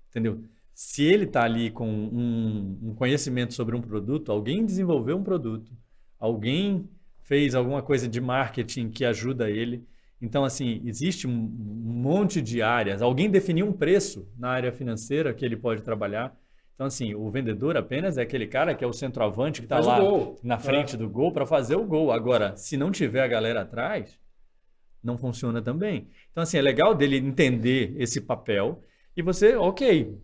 entendeu? Se ele está ali com um conhecimento sobre um produto, alguém desenvolveu um produto, alguém fez alguma coisa de marketing que ajuda ele. Então, assim, existe um monte de áreas. Alguém definiu um preço na área financeira que ele pode trabalhar. Então, assim, o vendedor apenas é aquele cara que é o centroavante que está lá na frente do gol para fazer o gol. Agora, se não tiver a galera atrás, não funciona também. Então, assim, é legal dele entender esse papel e você, ok,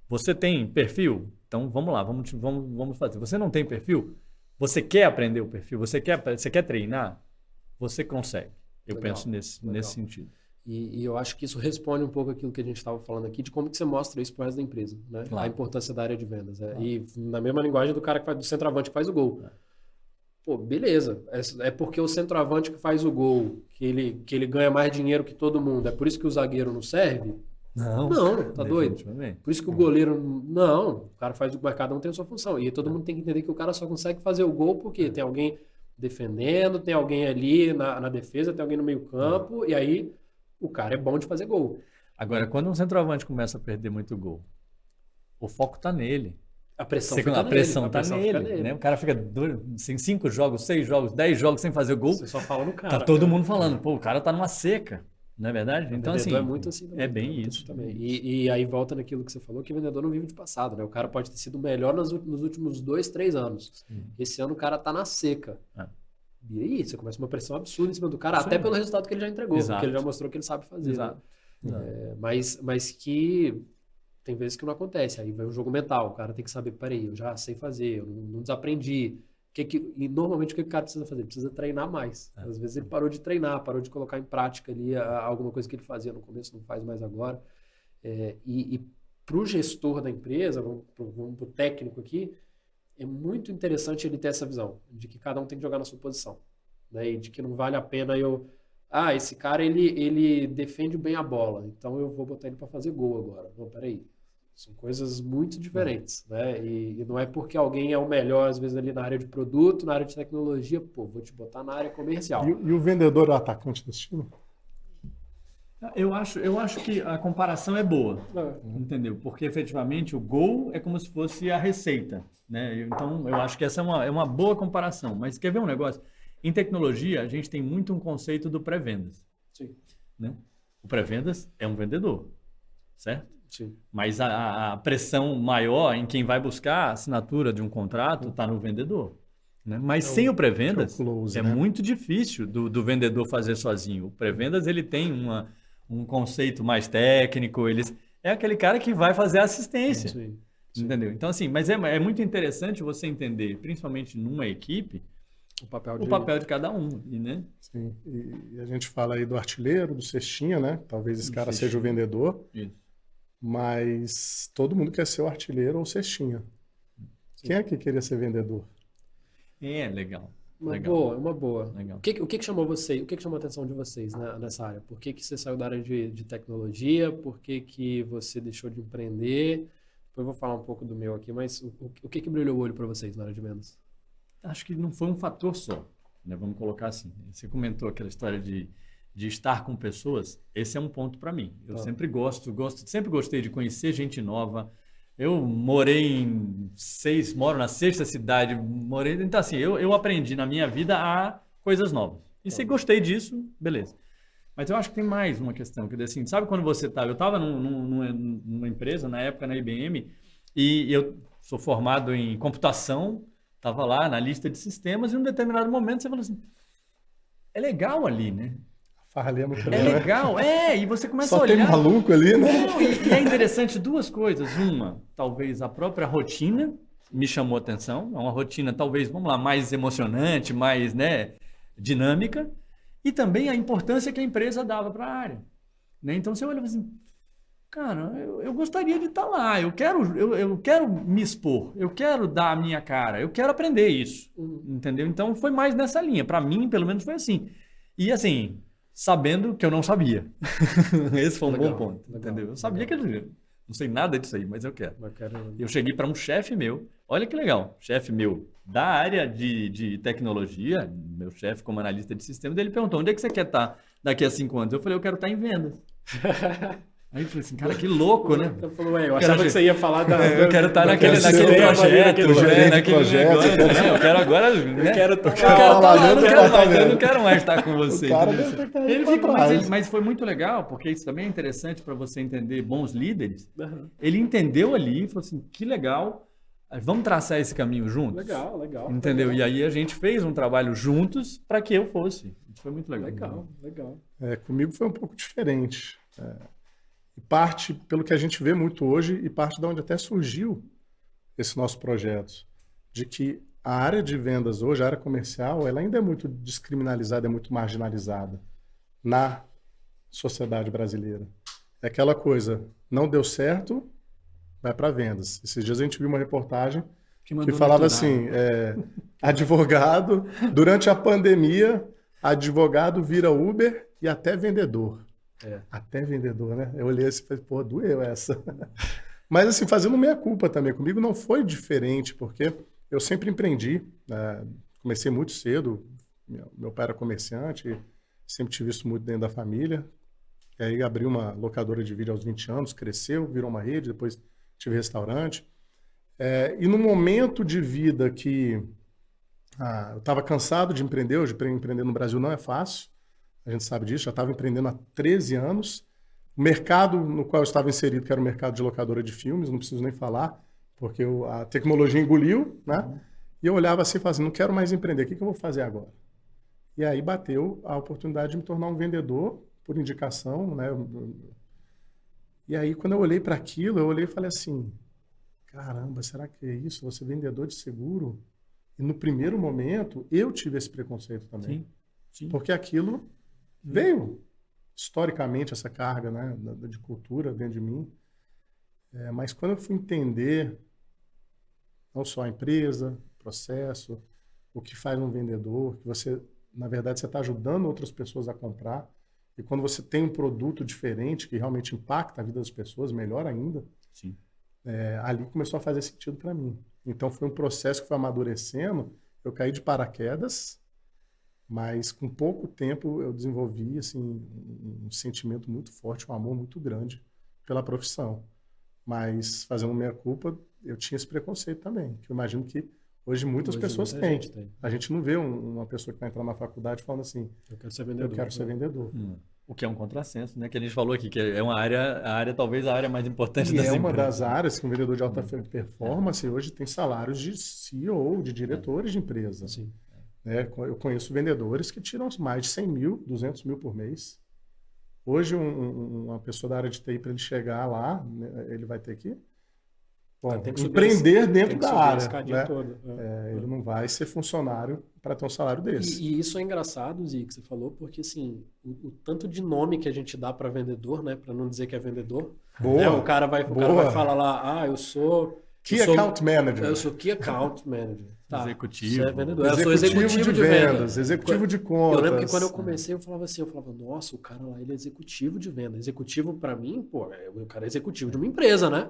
você tem perfil? Então, vamos lá, vamos fazer. Você não tem perfil? Você quer aprender o perfil? Você quer treinar? Você consegue. Eu penso nesse sentido. E eu acho que isso responde um pouco aquilo que a gente estava falando aqui, de como que você mostra isso para o resto da empresa, né? Claro. A importância da área de vendas. E na mesma linguagem do cara que faz, do centroavante que faz o gol. Pô, beleza. É porque o centroavante que faz o gol, que ele ganha mais dinheiro que todo mundo. É por isso que o zagueiro não serve? Não, tá doido? Por isso que o goleiro... Não, o cara faz o gol, cada um tem a sua função. E todo mundo tem que entender que o cara só consegue fazer o gol porque tem alguém defendendo, tem alguém ali na defesa, tem alguém no meio campo, e aí... O cara é bom de fazer gol. Agora, quando um centroavante começa a perder muito gol, o foco tá nele. A pressão tá nele. Né? O cara fica 5 jogos, 6 jogos, 10 jogos sem fazer gol. Você só fala no cara. Tá todo mundo falando, pô, o cara tá numa seca. Não é verdade? Então, assim, é muito assim também, é bem isso. Também. E aí volta naquilo que você falou, que o vendedor não vive de passado, né? O cara pode ter sido melhor nos últimos 2, 3 anos. Esse ano o cara tá na seca. E aí, você começa uma pressão absurda em cima do cara, até pelo resultado que ele já entregou, porque ele já mostrou que ele sabe fazer. Né? Mas que tem vezes que não acontece. Aí vai um jogo mental, o cara tem que saber, peraí, eu já sei fazer, eu não desaprendi. E normalmente o que o cara precisa fazer? Ele precisa treinar mais. Às vezes ele parou de treinar, parou de colocar em prática ali alguma coisa que ele fazia no começo, não faz mais agora. E para o gestor da empresa, vamos para o técnico aqui, é muito interessante ele ter essa visão de que cada um tem que jogar na sua posição, né? E de que não vale a pena esse cara ele defende bem a bola, então eu vou botar ele para fazer gol agora. Não, peraí. São coisas muito diferentes, né? E não é porque alguém é o melhor, às vezes, ali na área de produto, na área de tecnologia, pô, vou te botar na área comercial. E o vendedor é o atacante desse time? Eu acho que a comparação é boa, entendeu? Porque efetivamente o gol é como se fosse a receita, né? Então eu acho que essa é uma boa comparação. Mas quer ver um negócio? Em tecnologia a gente tem muito um conceito do pré-vendas. Sim. Né? O pré-vendas é um vendedor, certo? Sim. Mas a pressão maior em quem vai buscar a assinatura de um contrato está no vendedor. Né? Mas sem o pré-vendas é muito difícil do vendedor fazer sozinho. O pré-vendas ele tem um conceito mais técnico, é aquele cara que vai fazer a assistência. Sim. Entendeu? Então, assim, mas é muito interessante você entender, principalmente numa equipe, o papel de cada um. Né? Sim. E a gente fala aí do artilheiro, do cestinha, né? Talvez esse cara seja o vendedor. Isso. Mas todo mundo quer ser o artilheiro ou cestinha. Sim. Quem é que queria ser vendedor? Legal. Uma boa. Legal. O que chamou você? O que chamou a atenção de vocês nessa área? Por que você saiu da área de tecnologia? Por que você deixou de empreender? Depois eu vou falar um pouco do meu aqui, mas o que brilhou o olho para vocês na área de vendas? Acho que não foi um fator só, né? Vamos colocar assim. Você comentou aquela história de estar com pessoas. Esse é um ponto para mim. Eu sempre sempre gostei de conhecer gente nova. Eu moro na 6ª cidade, então assim, eu aprendi na minha vida a coisas novas. E se gostei disso, beleza. Mas eu acho que tem mais uma questão, que assim, sabe quando você eu estava numa empresa, na época na IBM, e eu sou formado em computação, estava lá na lista de sistemas, e em um determinado momento você falou assim, é legal ali, né? É legal, e você começa a olhar... Só tem maluco ali, né? E é interessante duas coisas. Uma, talvez a própria rotina me chamou a atenção. É uma rotina, talvez, vamos lá, mais emocionante, mais, né, dinâmica. E também a importância que a empresa dava para a área. Né? Então, você olha assim, cara, eu gostaria de estar lá. Eu quero me expor. Eu quero dar a minha cara. Eu quero aprender isso. Entendeu? Então, foi mais nessa linha. Para mim, pelo menos, foi assim. E, assim... sabendo que eu não sabia. Esse foi um bom ponto, entendeu? Eu sabia que eu não sei nada disso aí, mas eu quero. Eu cheguei para um chefe meu, olha que legal, chefe meu da área de tecnologia, meu chefe como analista de sistemas, ele perguntou, onde é que você quer estar daqui a 5 anos? Eu falei, eu quero estar em vendas. Aí eu falei assim, cara, que louco, né? Então falou, eu achava que você ia falar eu quero estar naquele projeto, naquele negócio. Eu quero agora, né? Eu não quero mais estar com você. Ele ficou, mas foi muito legal, porque isso também é interessante para você entender bons líderes. Ele entendeu ali e falou assim, que legal, vamos traçar esse caminho juntos? Legal. Entendeu? E aí a gente fez um trabalho juntos para que eu fosse. Isso foi muito legal. Legal. Comigo foi um pouco diferente. E parte pelo que a gente vê muito hoje e parte de onde até surgiu esse nosso projeto, de que a área de vendas hoje, a área comercial, ela ainda é muito descriminalizada, é muito marginalizada na sociedade brasileira. É aquela coisa, não deu certo, vai para vendas. Esses dias a gente viu uma reportagem que falava assim, advogado, durante a pandemia, advogado vira Uber e até vendedor. Até vendedor, né? Eu olhei assim e falei, pô, doeu essa. Mas assim, fazendo meia-culpa também. Comigo não foi diferente, porque eu sempre empreendi. Comecei muito cedo. Meu pai era comerciante, sempre tive isso muito dentro da família. E aí abri uma locadora de vídeo aos 20 anos, cresceu, virou uma rede, depois tive restaurante. E no momento de vida que eu estava cansado de empreender, hoje empreender no Brasil não é fácil, a gente sabe disso, já estava empreendendo há 13 anos. O mercado no qual eu estava inserido, que era o mercado de locadora de filmes, não preciso nem falar, porque a tecnologia engoliu, né? E eu olhava assim e falava assim, não quero mais empreender, o que eu vou fazer agora? E aí bateu a oportunidade de me tornar um vendedor, por indicação, né? E aí, quando eu olhei para aquilo, eu olhei e falei assim, caramba, será que é isso? Você é vendedor de seguro? E no primeiro momento, eu tive esse preconceito também. Sim. Porque aquilo veio, historicamente, essa carga, né, de cultura dentro de mim. Mas quando eu fui entender, não só a empresa, o processo, o que faz um vendedor, que você, na verdade, você está ajudando outras pessoas a comprar. E quando você tem um produto diferente que realmente impacta a vida das pessoas, melhor ainda, sim. Ali começou a fazer sentido para mim. Então foi um processo que foi amadurecendo. Eu caí de paraquedas, mas com pouco tempo eu desenvolvi assim, um sentimento muito forte, um amor muito grande pela profissão. Mas fazendo meia-culpa, eu tinha esse preconceito também, que eu imagino que hoje muitas pessoas têm. A gente não vê uma pessoa que vai entrar na faculdade falando assim, eu quero ser vendedor. Eu quero ser vendedor. O que é um contrassenso, né? Que a gente falou aqui, que é uma área, talvez a área mais importante das empresas. E é uma das áreas que um vendedor de alta performance hoje tem salários de CEO, de diretores de empresa. Sim. Eu conheço vendedores que tiram mais de 100 mil, 200 mil por mês. Hoje, uma pessoa da área de TI, para ele chegar lá, né, ele vai ter que empreender dentro da área. Né? Ele não vai ser funcionário para ter um salário desse. E isso é engraçado, Zí, que você falou, porque assim, o tanto de nome que a gente dá para vendedor, né, para não dizer que é vendedor. Boa, né? O cara vai falar lá, eu sou... Key Account Manager. Eu sou Key Account Manager. Tá. Executivo. Você é vendedor. Eu sou executivo de vendas. Executivo de contas. Eu lembro que quando eu comecei, eu falava assim, nossa, o cara lá, ele é executivo de venda. Executivo, para mim, pô, o cara é executivo de uma empresa, né?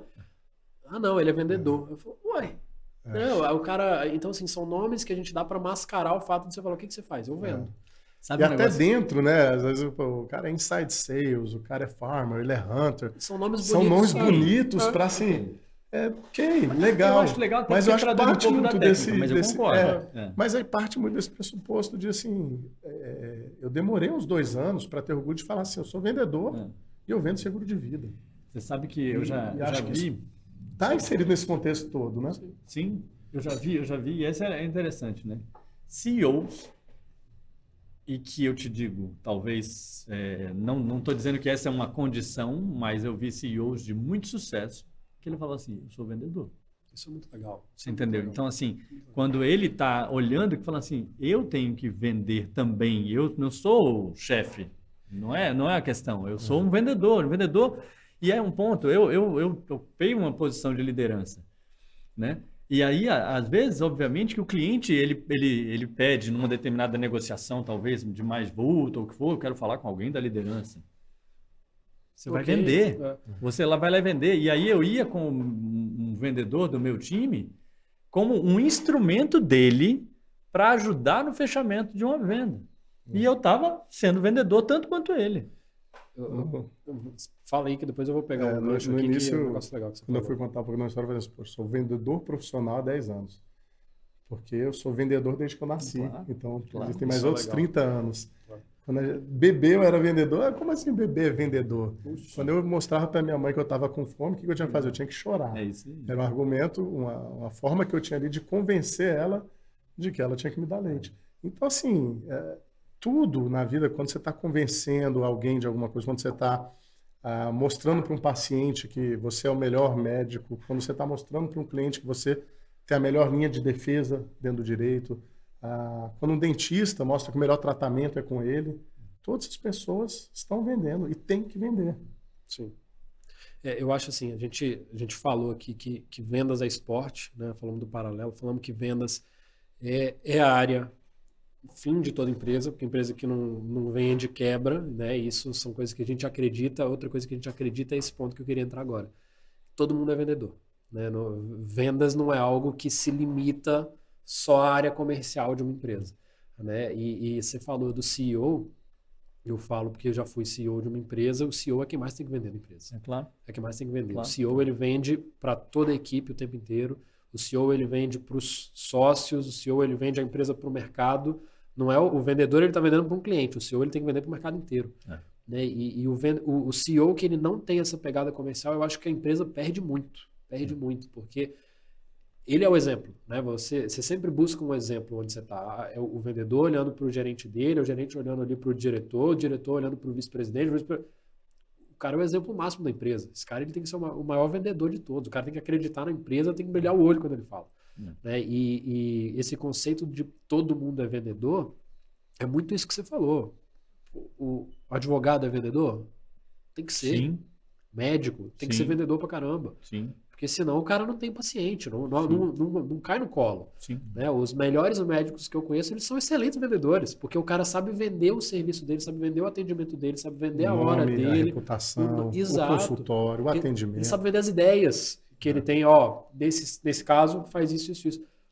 Ah, não, ele é vendedor. Eu falei, uai. Não, o cara... Então, assim, são nomes que a gente dá para mascarar o fato de você falar, o que você faz? Eu vendo. Sabe e até dentro, né? Às vezes o cara é inside sales, o cara é farmer, ele é hunter. São nomes bonitos. São nomes bonitos para, assim... Ok, legal. Eu acho legal, mas eu acho que parte muito desse... Mas eu concordo. Mas aí parte muito desse pressuposto de, assim... eu demorei uns 2 anos para ter orgulho de falar assim, eu sou vendedor e eu vendo seguro de vida. Você sabe que eu já vi... Está inserido nesse contexto todo, né? Sim, eu já vi, e esse é interessante, né? CEOs, e que eu te digo, talvez, não estou dizendo que essa é uma condição, mas eu vi CEOs de muito sucesso, que ele fala assim, eu sou vendedor. Isso é muito legal. Você entendeu? Então, assim, quando ele está olhando e fala assim, eu tenho que vender também, eu não sou o chefe, não é a questão, eu sou um vendedor, e é um ponto, eu ocupei uma posição de liderança, né? E aí, às vezes, obviamente, que o cliente, ele pede numa determinada negociação, talvez de mais vulto ou o que for, eu quero falar com alguém da liderança. Você vai vender, você vai lá vender. E aí eu ia com um vendedor do meu time como um instrumento dele para ajudar no fechamento de uma venda. E eu estava sendo vendedor tanto quanto ele. Fala aí que depois eu vou pegar no início, um negócio legal que você falou. Quando eu fui contar um pouco da história, eu falei assim, eu sou vendedor profissional há 10 anos. Porque eu sou vendedor desde que eu nasci. Então, tem mais outros 30 anos. Quando bebê eu era vendedor. Como assim bebê é vendedor? Puxa. Quando eu mostrava para minha mãe que eu estava com fome, o que eu tinha que fazer? Eu tinha que chorar. Era um argumento, uma forma que eu tinha ali de convencer ela de que ela tinha que me dar leite. Então, assim, tudo na vida, quando você está convencendo alguém de alguma coisa, quando você está mostrando para um paciente que você é o melhor médico, quando você está mostrando para um cliente que você tem a melhor linha de defesa dentro do direito, quando um dentista mostra que o melhor tratamento é com ele, Todas as pessoas estão vendendo e tem que vender. Sim. Eu acho assim, a gente falou aqui que vendas é esporte, né? Falamos do paralelo, falamos que vendas é a área fim de toda empresa, porque empresa que não vende quebra, né? Isso são coisas que a gente acredita. Outra coisa que a gente acredita é esse ponto que eu queria entrar agora. Todo mundo é vendedor, né? Vendas não é algo que se limita só à área comercial de uma empresa, né? E você falou do CEO, eu falo porque eu já fui CEO de uma empresa, o CEO é quem mais tem que vender na empresa. É claro. É quem mais tem que vender. Claro. O CEO ele vende para toda a equipe o tempo inteiro, o CEO ele vende para os sócios, o CEO ele vende a empresa para o mercado. Não é o vendedor, ele está vendendo para um cliente, o CEO ele tem que vender para o mercado inteiro. Né? E o CEO que ele não tem essa pegada comercial, eu acho que a empresa perde muito, porque ele é o exemplo. Né? Você sempre busca um exemplo onde você está. É o vendedor olhando para o gerente dele, o gerente olhando ali para o diretor olhando para o vice-presidente. O cara é o exemplo máximo da empresa. Esse cara ele tem que ser o maior vendedor de todos. O cara tem que acreditar na empresa, tem que brilhar o olho quando ele fala. Né? E esse conceito de todo mundo é vendedor é muito isso que você falou. O advogado é vendedor? Tem que ser. Sim. Médico tem que ser vendedor pra caramba. Sim. Porque senão o cara não tem paciente, não cai no colo. Sim. Né? Os melhores médicos que eu conheço, eles são excelentes vendedores, porque o cara sabe vender o serviço dele, sabe vender o atendimento dele, sabe vender a hora dele. A reputação, o consultório, o atendimento. Ele sabe vender as ideias que ele tem, nesse caso, faz isso.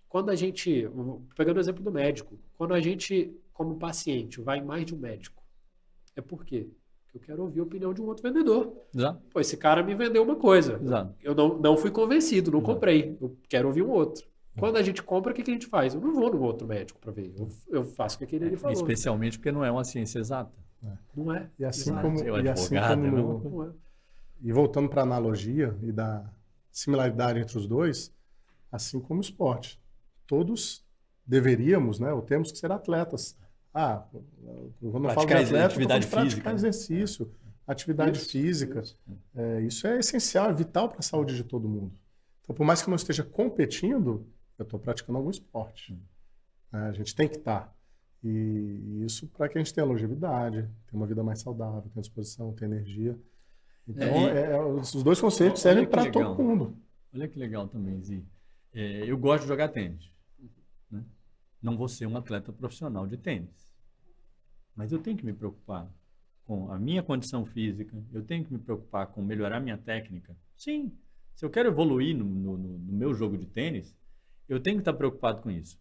Quando a gente, pegando o exemplo do médico, quando a gente, como paciente, vai em mais de um médico, é por quê? Porque eu quero ouvir a opinião de um outro vendedor. Exato. Pô, esse cara me vendeu uma coisa. Exato. Eu não fui convencido, não comprei. Eu quero ouvir um outro. Quando a gente compra, o que a gente faz? Eu não vou no outro médico para ver. Eu faço o que aquele ele falou. Especialmente porque não é uma ciência exata. Não é. E assim Exato. E voltando para a analogia e da similaridade entre os dois, assim como o esporte. Todos deveríamos, né, ou temos que ser atletas. Quando eu falo de atleta, atividade física, praticar exercício, atividade física. Isso é essencial, é vital para a saúde de todo mundo. Então, por mais que eu não esteja competindo, eu estou praticando algum esporte. A gente tem que estar. E isso para que a gente tenha longevidade, tenha uma vida mais saudável, tenha disposição, tenha energia. Então, os dois conceitos servem para todo mundo. Olha que legal também, Zi. Eu gosto de jogar tênis. Né? Não vou ser um atleta profissional de tênis. Mas eu tenho que me preocupar com a minha condição física, eu tenho que me preocupar com melhorar minha técnica. Sim, se eu quero evoluir no meu jogo de tênis, eu tenho que estar preocupado com isso.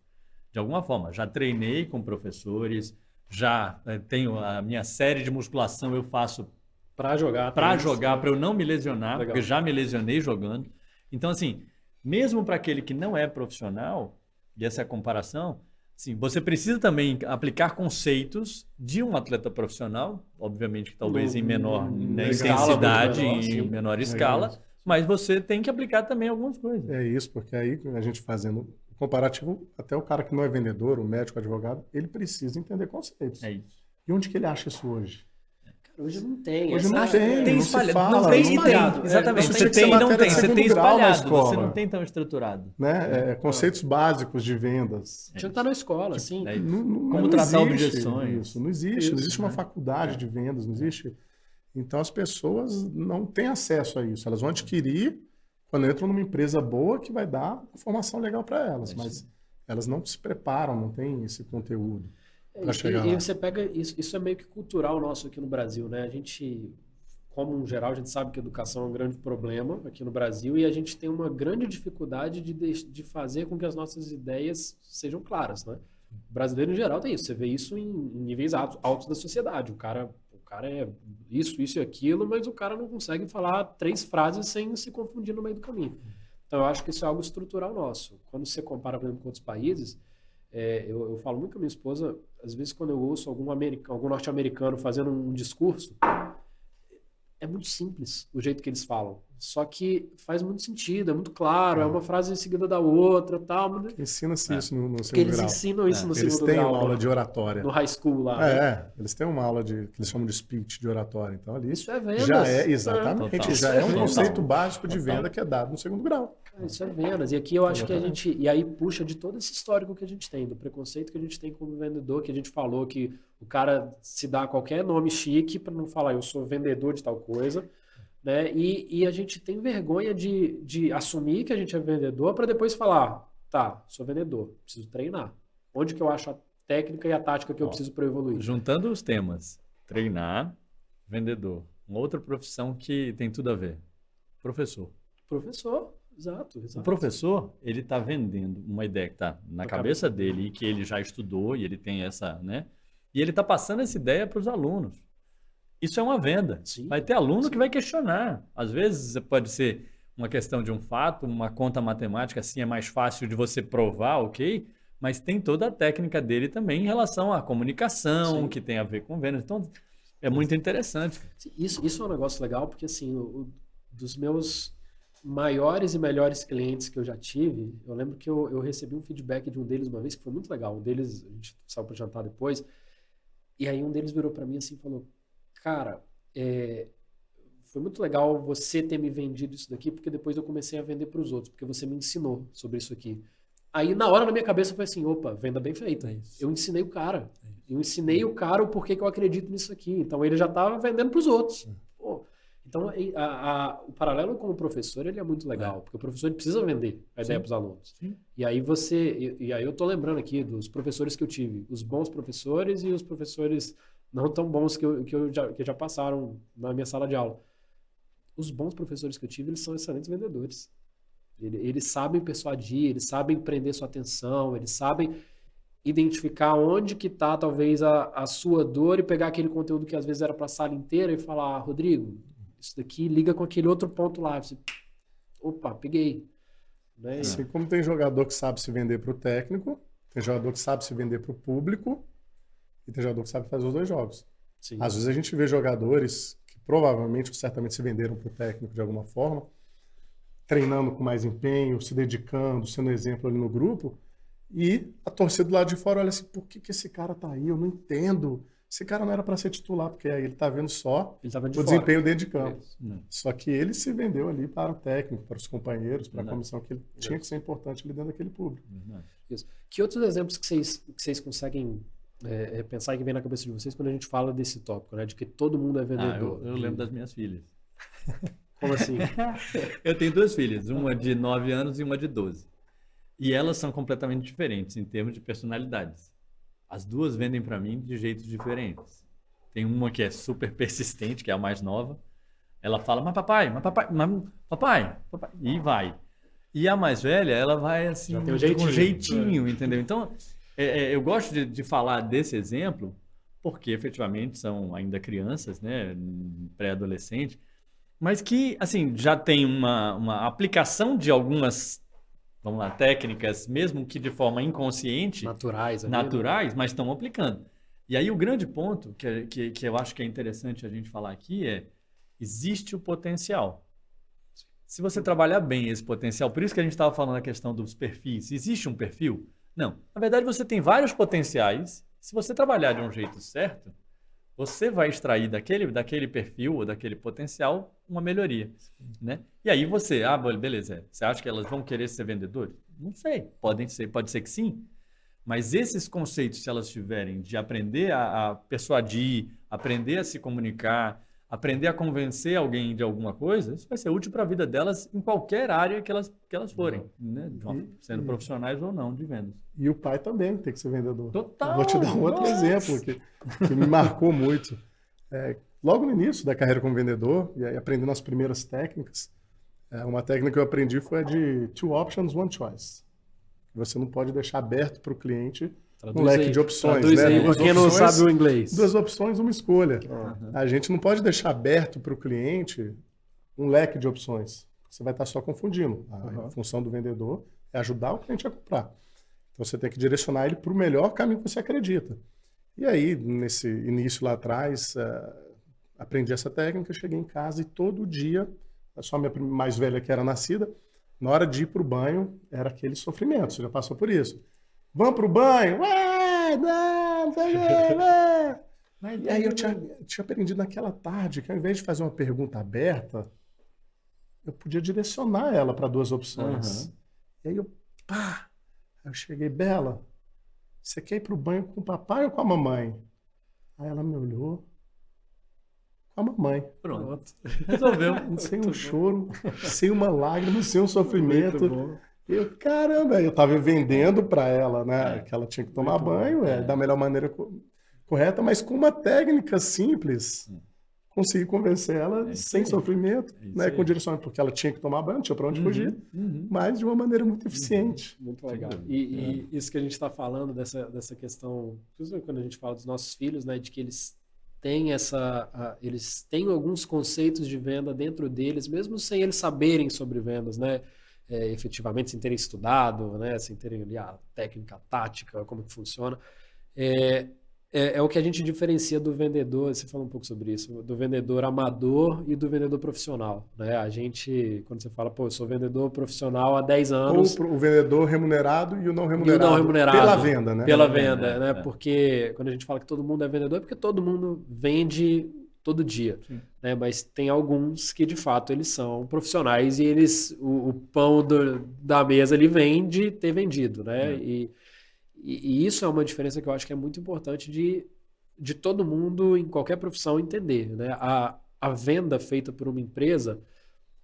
De alguma forma, já treinei com professores, já tenho a minha série de musculação, eu faço para jogar, para eu não me lesionar, porque eu já me lesionei jogando. Então, assim, mesmo para aquele que não é profissional, e essa é a comparação, sim, você precisa também aplicar conceitos de um atleta profissional, obviamente que talvez em menor intensidade, em menor escala, mas você tem que aplicar também algumas coisas. É isso, porque aí a gente fazendo comparativo, até o cara que não é vendedor, o médico, o advogado, ele precisa entender conceitos. É isso. E onde que ele acha isso hoje? Hoje não tem. Hoje não tem, tem não espalhado. se fala. Não tem espalhado. Exatamente. Isso Você tinha que ser tem e não matéria tem. de Você segundo tem grau na espalhado. escola. Você não tem tão estruturado. Né? Conceitos básicos de vendas. Tinha que estar na escola, sim. Como tratar objeções. Isso, não existe uma faculdade de vendas, não existe. Então as pessoas não têm acesso a isso. Elas vão adquirir quando entram numa empresa boa que vai dar uma formação legal para elas, mas elas não se preparam, não têm esse conteúdo para chegar lá. E você pega isso é meio que cultural nosso aqui no Brasil, né? A gente, como em geral, a gente sabe que a educação é um grande problema aqui no Brasil e a gente tem uma grande dificuldade de fazer com que as nossas ideias sejam claras, né? O brasileiro, em geral, tem isso. Você vê isso em níveis altos da sociedade. O cara é isso e aquilo, mas o cara não consegue falar 3 frases sem se confundir no meio do caminho. Então, eu acho que isso é algo estrutural nosso. Quando você compara, por exemplo, com outros países, eu falo muito com a minha esposa, às vezes quando eu ouço algum norte-americano fazendo um discurso, é muito simples o jeito que eles falam. Só que faz muito sentido, é muito claro, é uma frase seguida da outra, tal. Ensina-se isso no Porque segundo eles grau. ensinam isso no Eles segundo têm grau. uma aula de oratória. No high school lá. Né? Eles têm uma aula que eles chamam de speech, de oratória. Então ali isso é vendas. já é, exatamente, Total. já é um conceito básico de Total. venda que é dado no segundo grau. Isso é vendas. E aqui eu acho que a gente, e aí puxa de todo esse histórico que a gente tem, do preconceito que a gente tem como vendedor, que a gente falou que o cara se dá qualquer nome chique para não falar eu sou vendedor de tal coisa. Né? E a gente tem vergonha de assumir que a gente é vendedor para depois falar, tá, sou vendedor, preciso treinar. Onde que eu acho a técnica e a tática que eu preciso para evoluir? Juntando os temas, treinar, vendedor. Uma outra profissão que tem tudo a ver. Professor. Professor, exato. O professor, ele está vendendo uma ideia que está na cabeça dele e que ele já estudou e ele tem essa, né? E ele está passando essa ideia para os alunos. Isso é uma venda. Sim. Vai ter aluno que vai questionar. Às vezes pode ser uma questão de um fato, uma conta matemática, assim é mais fácil de você provar, ok? Mas tem toda a técnica dele também em relação à comunicação, que tem a ver com vendas. Então, é muito interessante. Isso é um negócio legal, porque assim, dos meus maiores e melhores clientes que eu já tive, eu lembro que eu recebi um feedback de um deles uma vez, que foi muito legal. Um deles, a gente saiu para jantar depois, e aí um deles virou para mim assim e falou, cara, foi muito legal você ter me vendido isso daqui, porque depois eu comecei a vender para os outros, porque você me ensinou sobre isso aqui. Aí, na hora, na minha cabeça, foi assim, opa, venda bem feita. Eu ensinei o cara. Eu ensinei o cara o porquê que eu acredito nisso aqui. Então, ele já estava vendendo para os outros. Pô, então, o paralelo com o professor, ele é muito legal, porque o professor ele precisa vender a ideia para os alunos. Sim. E aí aí eu tô lembrando aqui dos professores que eu tive, os bons professores e os professores não tão bons que já passaram na minha sala de aula. Os bons professores que eu tive, eles são excelentes vendedores. Eles sabem persuadir, eles sabem prender sua atenção, eles sabem identificar onde que está talvez a sua dor e pegar aquele conteúdo que às vezes era para a sala inteira e falar, Rodrigo, isso daqui liga com aquele outro ponto lá. Você, opa, peguei. Né? Assim como tem jogador que sabe se vender para o técnico, tem jogador que sabe se vender para o público, e tem jogador que sabe fazer os dois jogos. Sim. Às vezes a gente vê jogadores que provavelmente ou certamente se venderam para o técnico de alguma forma, treinando com mais empenho, se dedicando, sendo exemplo ali no grupo, e a torcida do lado de fora olha assim, por que esse cara tá aí? Eu não entendo. Esse cara não era para ser titular, porque aí ele tá vendo só o desempenho dentro de campo. Só que ele se vendeu ali para o técnico, para os companheiros, para a comissão, que ele tinha que ser importante ali dentro daquele público. Isso. Que outros exemplos que vocês conseguem pensar que vem na cabeça de vocês quando a gente fala desse tópico, né? De que todo mundo é vendedor. Eu lembro das minhas filhas. Como assim? Eu tenho duas filhas, uma de 9 anos e uma de 12. E elas são completamente diferentes em termos de personalidades. As duas vendem para mim de jeitos diferentes. Tem uma que é super persistente, que é a mais nova. Ela fala, mas papai, e vai. E a mais velha, ela vai assim, com um jeitinho, entendeu? Então, eu gosto de falar desse exemplo, porque efetivamente são ainda crianças, né, pré-adolescente, mas que, assim, já tem uma aplicação de algumas, vamos lá, técnicas, mesmo que de forma inconsciente, naturais, mas estão aplicando. E aí o grande ponto que eu acho que é interessante a gente falar aqui existe o potencial. Se você trabalhar bem esse potencial, por isso que a gente estava falando da questão dos perfis, existe um perfil? Não. Na verdade, você tem vários potenciais. Se você trabalhar de um jeito certo, você vai extrair daquele perfil ou daquele potencial uma melhoria, né? E aí você, beleza, você acha que elas vão querer ser vendedoras? Não sei, pode ser que sim. Mas esses conceitos, se elas tiverem de aprender a persuadir, aprender a se comunicar, aprender a convencer alguém de alguma coisa, isso vai ser útil para a vida delas em qualquer área que elas forem, né? Sendo profissionais ou não de vendas. E o pai também tem que ser vendedor. Total! Vou te dar um outro exemplo que me marcou muito. Logo no início da carreira como vendedor, e aí aprendendo as primeiras técnicas, uma técnica que eu aprendi foi a de 2 options, 1 choice. Você não pode deixar aberto para o cliente um leque de opções. Né? Para quem não sabe o inglês. 2 opções, uma escolha. A gente não pode deixar aberto para o cliente um leque de opções. Você vai estar só confundindo. A função do vendedor é ajudar o cliente a comprar. Então você tem que direcionar ele para o melhor caminho que você acredita. E aí, nesse início lá atrás, aprendi essa técnica, cheguei em casa e todo dia só a minha mais velha que era nascida, na hora de ir pro banho, era aquele sofrimento, você já passou por isso. Vamos pro banho? Ué, não sei o quê, ué. E aí eu tinha aprendido naquela tarde que ao invés de fazer uma pergunta aberta, eu podia direcionar ela para 2 opções. E aí eu cheguei, Bela, você quer ir pro banho com o papai ou com a mamãe? Aí ela me olhou, com a mamãe. Pronto. Resolveu. Sem um choro, sem uma lágrima, sem um sofrimento. Eu, caramba, eu tava vendendo para ela, né, que ela tinha que tomar banho, da melhor maneira correta, mas com uma técnica simples. Consegui convencer ela sem sofrimento, né, com direcionamento, porque ela tinha que tomar banho, não tinha para onde fugir, mas de uma maneira muito eficiente. Muito legal. E isso que a gente está falando, dessa questão, principalmente quando a gente fala dos nossos filhos, né, de que eles têm eles têm alguns conceitos de venda dentro deles, mesmo sem eles saberem sobre vendas, né, efetivamente, sem terem estudado, né, sem terem ali a técnica, a tática, como que funciona. É o que a gente diferencia do vendedor, você falou um pouco sobre isso, do vendedor amador e do vendedor profissional, né? A gente, quando você fala, pô, eu sou vendedor profissional há 10 anos... Ou o vendedor remunerado e o não remunerado. E o não remunerado. Pela venda, né? Pela venda, né? Porque quando a gente fala que todo mundo é vendedor, é porque todo mundo vende todo dia, né? Mas tem alguns que, de fato, eles são profissionais e eles, o pão da mesa ali vem de ter vendido, né? E isso é uma diferença que eu acho que é muito importante de todo mundo, em qualquer profissão, entender, né? A venda feita por uma empresa,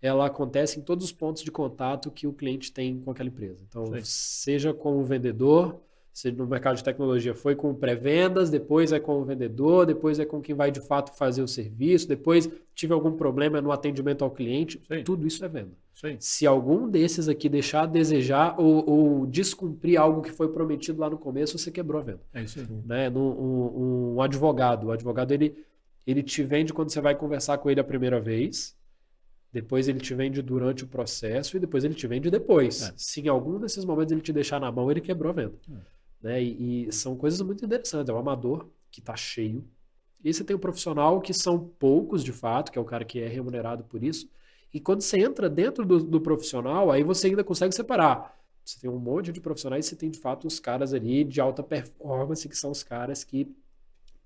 ela acontece em todos os pontos de contato que o cliente tem com aquela empresa. Então, seja com o vendedor, seja no mercado de tecnologia, foi com pré-vendas, depois é com o vendedor, depois é com quem vai de fato fazer o serviço, depois tive algum problema no atendimento ao cliente, tudo isso é venda. Se algum desses aqui deixar a desejar ou descumprir algo que foi prometido lá no começo, você quebrou a venda. É isso aí. Né? Um advogado, o advogado ele te vende quando você vai conversar com ele a primeira vez, depois ele te vende durante o processo e depois ele te vende depois. Se em algum desses momentos ele te deixar na mão, ele quebrou a venda. Né? E são coisas muito interessantes. É o amador que está cheio. E você tem o profissional, que são poucos de fato, que é o cara que é remunerado por isso. E quando você entra dentro do profissional, aí você ainda consegue separar. Você tem um monte de profissionais e você tem, de fato, os caras ali de alta performance, que são os caras que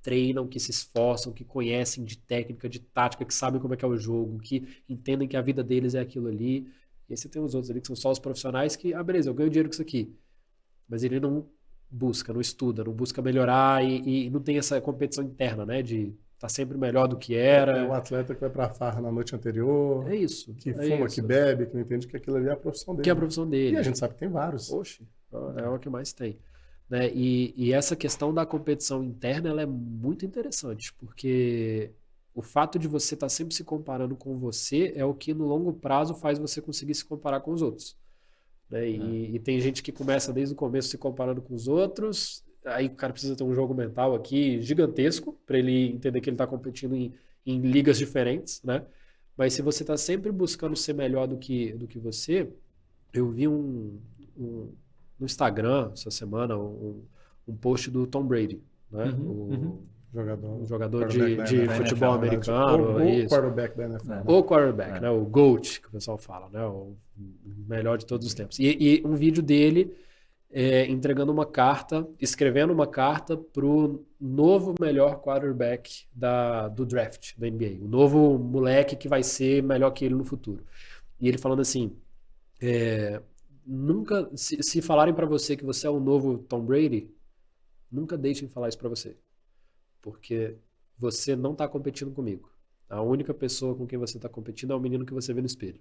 treinam, que se esforçam, que conhecem de técnica, de tática, que sabem como é que é o jogo, que entendem que a vida deles é aquilo ali. E aí você tem os outros ali que são só os profissionais que, beleza, eu ganho dinheiro com isso aqui. Mas ele não busca, não estuda, não busca melhorar e não tem essa competição interna, né, de tá sempre melhor do que era. É o atleta que vai pra farra na noite anterior. É isso. Que fuma, que bebe, que não entende que aquilo ali é a profissão dele. Que é a profissão dele. E a gente sabe que tem vários. Oxe, é o que mais tem. Né? E essa questão da competição interna, ela é muito interessante, porque o fato de você estar sempre se comparando com você é o que no longo prazo faz você conseguir se comparar com os outros. Né? E tem gente que começa desde o começo se comparando com os outros, aí o cara precisa ter um jogo mental aqui gigantesco para ele entender que ele está competindo em ligas diferentes, né? Mas se você está sempre buscando ser melhor do que você, eu vi no Instagram essa semana um post do Tom Brady, né? O jogador de futebol americano. O quarterback da NFL. O quarterback, né? O GOAT, que o pessoal fala, né? O melhor de todos os tempos. E um vídeo dele entregando uma carta, escrevendo uma carta pro novo melhor quarterback do draft da NBA. O novo moleque que vai ser melhor que ele no futuro. E ele falando assim, nunca, se falarem para você que você é o novo Tom Brady, nunca deixem falar isso para você. Porque você não está competindo comigo. A única pessoa com quem você está competindo é o menino que você vê no espelho.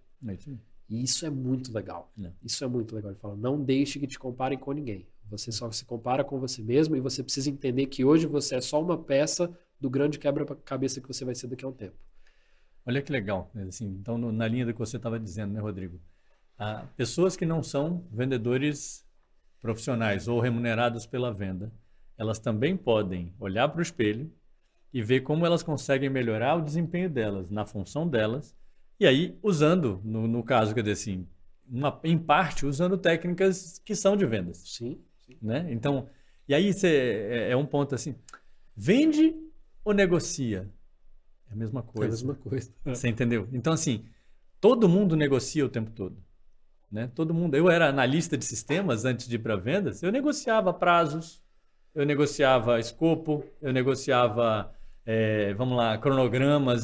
E isso é muito legal. Isso é muito legal. Ele fala, não deixe que te comparem com ninguém. Você só se compara com você mesmo e você precisa entender que hoje você é só uma peça do grande quebra-cabeça que você vai ser daqui a um tempo. Olha que legal. Assim, então, na linha do que você estava dizendo, né, Rodrigo? Pessoas que não são vendedores profissionais ou remunerados pela venda, elas também podem olhar para o espelho e ver como elas conseguem melhorar o desempenho delas, na função delas, e aí usando, no caso, quer dizer assim, em parte, usando técnicas que são de vendas. Sim. Né? Então, e aí é um ponto assim, vende ou negocia? É a mesma coisa. É a mesma coisa. Você entendeu? Então, assim, todo mundo negocia o tempo todo. Né? Todo mundo. Eu era analista de sistemas antes de ir para vendas, eu negociava prazos, eu negociava escopo, eu negociava, cronogramas,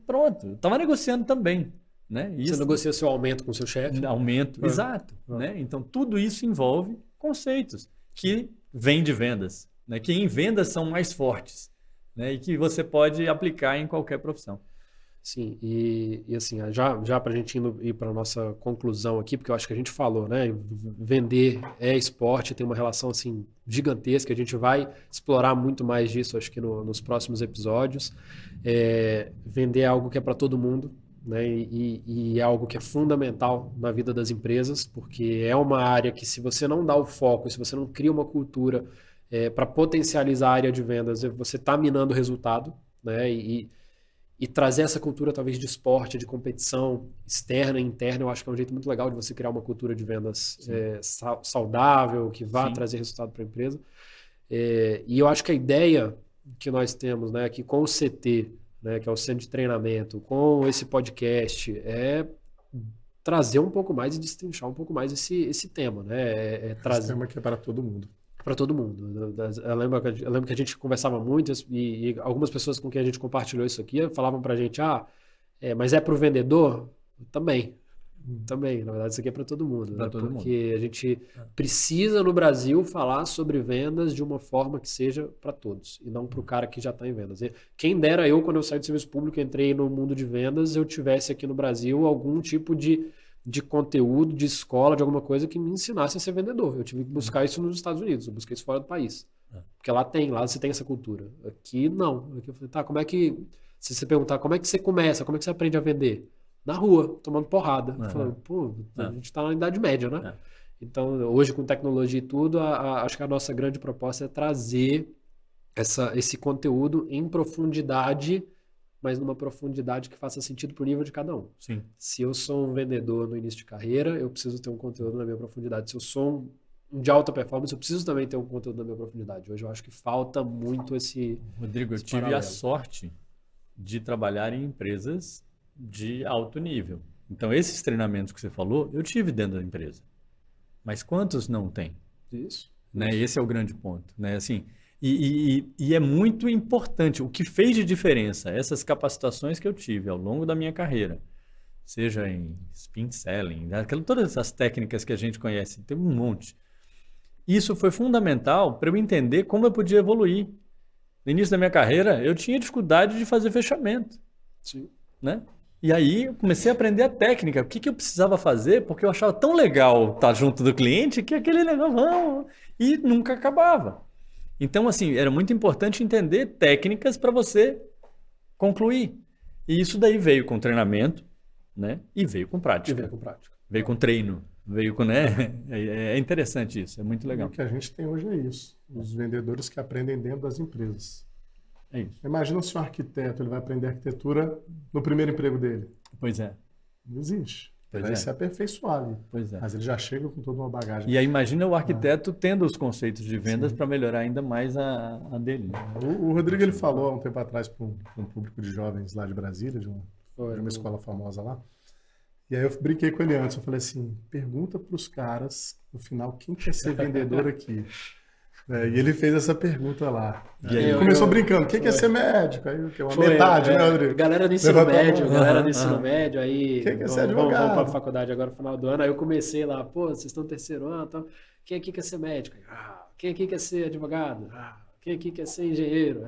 pronto, eu estava negociando também. Né? Você negocia seu aumento com seu chefe? Aumento, exato. Né? Então, tudo isso envolve conceitos que vêm de vendas, né? Que em vendas são mais fortes, né? E que você pode aplicar em qualquer profissão. Sim, e assim, já para a gente ir para a nossa conclusão aqui, porque eu acho que a gente falou, né? Vender é esporte, tem uma relação assim gigantesca, a gente vai explorar muito mais disso, acho que nos próximos episódios. Vender é algo que é para todo mundo, né? E é algo que é fundamental na vida das empresas, porque é uma área que, se você não dá o foco, se você não cria uma cultura para potencializar a área de vendas, você está minando o resultado, né? E trazer essa cultura, talvez, de esporte, de competição externa e interna, eu acho que é um jeito muito legal de você criar uma cultura de vendas saudável, que vá trazer resultado para a empresa. E eu acho que a ideia que nós temos, né, aqui com o CT, né, que é o Centro de Treinamento, com esse podcast, é trazer um pouco mais e destrinchar um pouco mais esse tema. Né? Esse tema que é para todo mundo. Para todo mundo. Eu lembro que a gente conversava muito e algumas pessoas com quem a gente compartilhou isso aqui falavam para a gente, mas é para o vendedor? Também. Também, na verdade, isso aqui é para todo mundo. Né? Porque a gente precisa, no Brasil, falar sobre vendas de uma forma que seja para todos, e não para o cara que já está em vendas. Quem dera eu, quando eu saí do serviço público e entrei no mundo de vendas, eu tivesse aqui no Brasil algum tipo de conteúdo, de escola, de alguma coisa que me ensinasse a ser vendedor. Eu tive que buscar isso nos Estados Unidos, eu busquei isso fora do país. Porque lá você tem essa cultura. Aqui não. Aqui eu falei, como é que... Se você perguntar, como é que você começa? Como é que você aprende a vender? Na rua, tomando porrada. Falando, a gente está na Idade Média, né? Então, hoje, com tecnologia e tudo, acho que a nossa grande proposta é trazer esse conteúdo em profundidade, mas numa profundidade que faça sentido para o nível de cada um. Sim. Se eu sou um vendedor no início de carreira, eu preciso ter um conteúdo na minha profundidade. Se eu sou um de alta performance, eu preciso também ter um conteúdo na minha profundidade. Hoje eu acho que falta muito esse... Rodrigo, eu tive a sorte de trabalhar em empresas de alto nível. Então, esses treinamentos que você falou, eu tive dentro da empresa. Mas quantos não tem? Isso. Né? Esse é o grande ponto. Né? Assim, e é muito importante. O que fez de diferença, essas capacitações que eu tive ao longo da minha carreira, seja em spin selling, todas as técnicas que a gente conhece, tem um monte. Isso foi fundamental para eu entender como eu podia evoluir. No início da minha carreira, eu tinha dificuldade de fazer fechamento. Sim. Né? E aí eu comecei a aprender a técnica, o que eu precisava fazer, porque eu achava tão legal estar junto do cliente que aquele negócio e nunca acabava. Então, assim, era muito importante entender técnicas para você concluir. E isso daí veio com treinamento, né? E veio com prática. Veio com treino. Veio com, né? É interessante isso, é muito legal. E o que a gente tem hoje é isso. Os vendedores que aprendem dentro das empresas. É isso. Imagina se um arquiteto ele vai aprender arquitetura no primeiro emprego dele. Pois é. Não existe. Ele vai se aperfeiçoar ali. Pois é. Mas ele já chega com toda uma bagagem. E aí imagina o arquiteto tendo os conceitos de vendas para melhorar ainda mais a dele. O Rodrigo ele falou há um tempo atrás para um público de jovens lá de Brasília, de uma escola famosa lá. E aí eu brinquei com ele antes. Eu falei assim, pergunta para os caras, no final, quem quer ser vendedor aqui? E ele fez essa pergunta lá. E aí começou brincando, quem quer ser médico? Aí que é uma metade, né, Rodrigo? Galera do ensino médio, aí quem quer ser advogado? Vamos para a faculdade agora no final do ano. Aí eu comecei lá, vocês estão no terceiro ano, então, quem aqui quer ser médico? Quem aqui quer ser advogado? Quem aqui quer ser engenheiro?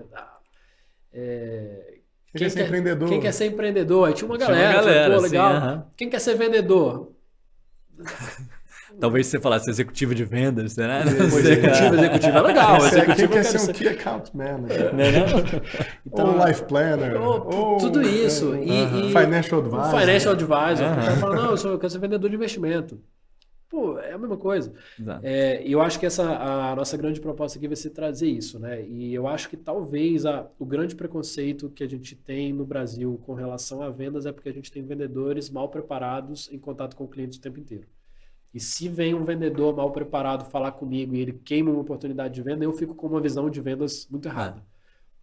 Quem quer ser empreendedor? Quem quer ser empreendedor? Aí tinha uma galera, legal. Sim, quem quer ser vendedor? Talvez você falasse executivo de vendas, né? Executivo é legal. Quem quer ser um Key Account Manager? Então, ou Life Planner. Tudo isso. E Financial Advisor. Financial Advisor. O cara fala, não, eu quero ser vendedor de investimento. Pô, é a mesma coisa. E eu acho que a nossa grande proposta aqui vai ser trazer isso, né? E eu acho que talvez o grande preconceito que a gente tem no Brasil com relação a vendas é porque a gente tem vendedores mal preparados em contato com clientes o tempo inteiro. E se vem um vendedor mal preparado falar comigo e ele queima uma oportunidade de venda, eu fico com uma visão de vendas muito errada.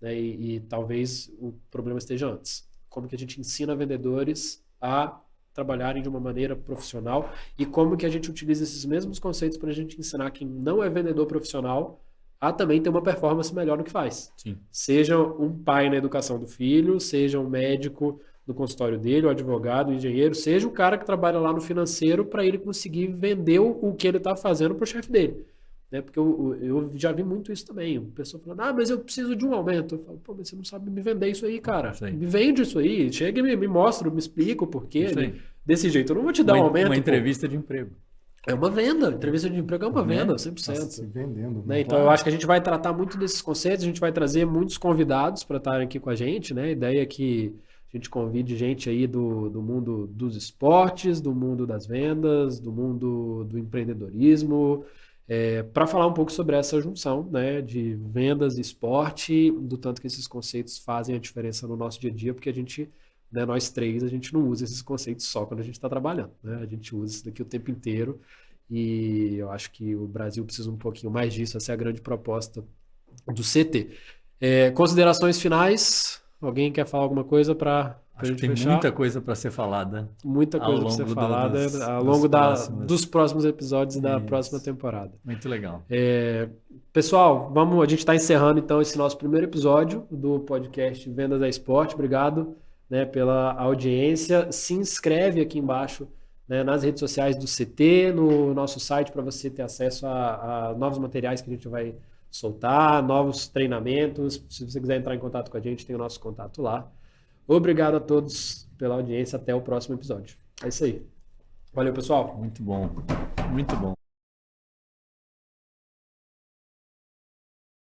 Né? E talvez o problema esteja antes. Como que a gente ensina vendedores a trabalharem de uma maneira profissional e como que a gente utiliza esses mesmos conceitos para a gente ensinar quem não é vendedor profissional a também ter uma performance melhor no que faz. Sim. Seja um pai na educação do filho, seja um médico no consultório dele, o advogado, o engenheiro, seja o cara que trabalha lá no financeiro para ele conseguir vender o que ele está fazendo para o chefe dele. Né? Porque eu já vi muito isso também. A pessoa falando, mas eu preciso de um aumento. Eu falo, pô, mas você não sabe me vender isso aí, cara. Me vende isso aí. Chega e me mostra, me explica o porquê. Desse jeito, eu não vou te dar um aumento. Uma entrevista de emprego. É uma venda. Entrevista de emprego é uma venda, 100%. Se vendendo. Né? Então, eu acho que a gente vai tratar muito desses conceitos, a gente vai trazer muitos convidados para estarem aqui com a gente, né? A ideia é que a gente convide gente aí do mundo dos esportes, do mundo das vendas, do mundo do empreendedorismo, para falar um pouco sobre essa junção, né, de vendas e esporte, do tanto que esses conceitos fazem a diferença no nosso dia a dia, porque a gente, né, nós três, a gente não usa esses conceitos só quando a gente está trabalhando, né? A gente usa isso daqui o tempo inteiro e eu acho que o Brasil precisa um pouquinho mais disso, essa é a grande proposta do CT. Considerações finais? Alguém quer falar alguma coisa para a gente fechar? Tem muita coisa para ser falada. Muita coisa para ser falada ao longo dos próximos episódios da próxima temporada. Muito legal. Pessoal, a gente está encerrando então esse nosso primeiro episódio do podcast Vendas a Esporte. Obrigado, né, pela audiência. Se inscreve aqui embaixo, né, nas redes sociais do CT, no nosso site para você ter acesso a novos materiais que a gente vai soltar, novos treinamentos. Se você quiser entrar em contato com a gente, tem o nosso contato lá. Obrigado a todos pela audiência. Até o próximo episódio. É isso aí. Valeu, pessoal. Muito bom. Muito bom.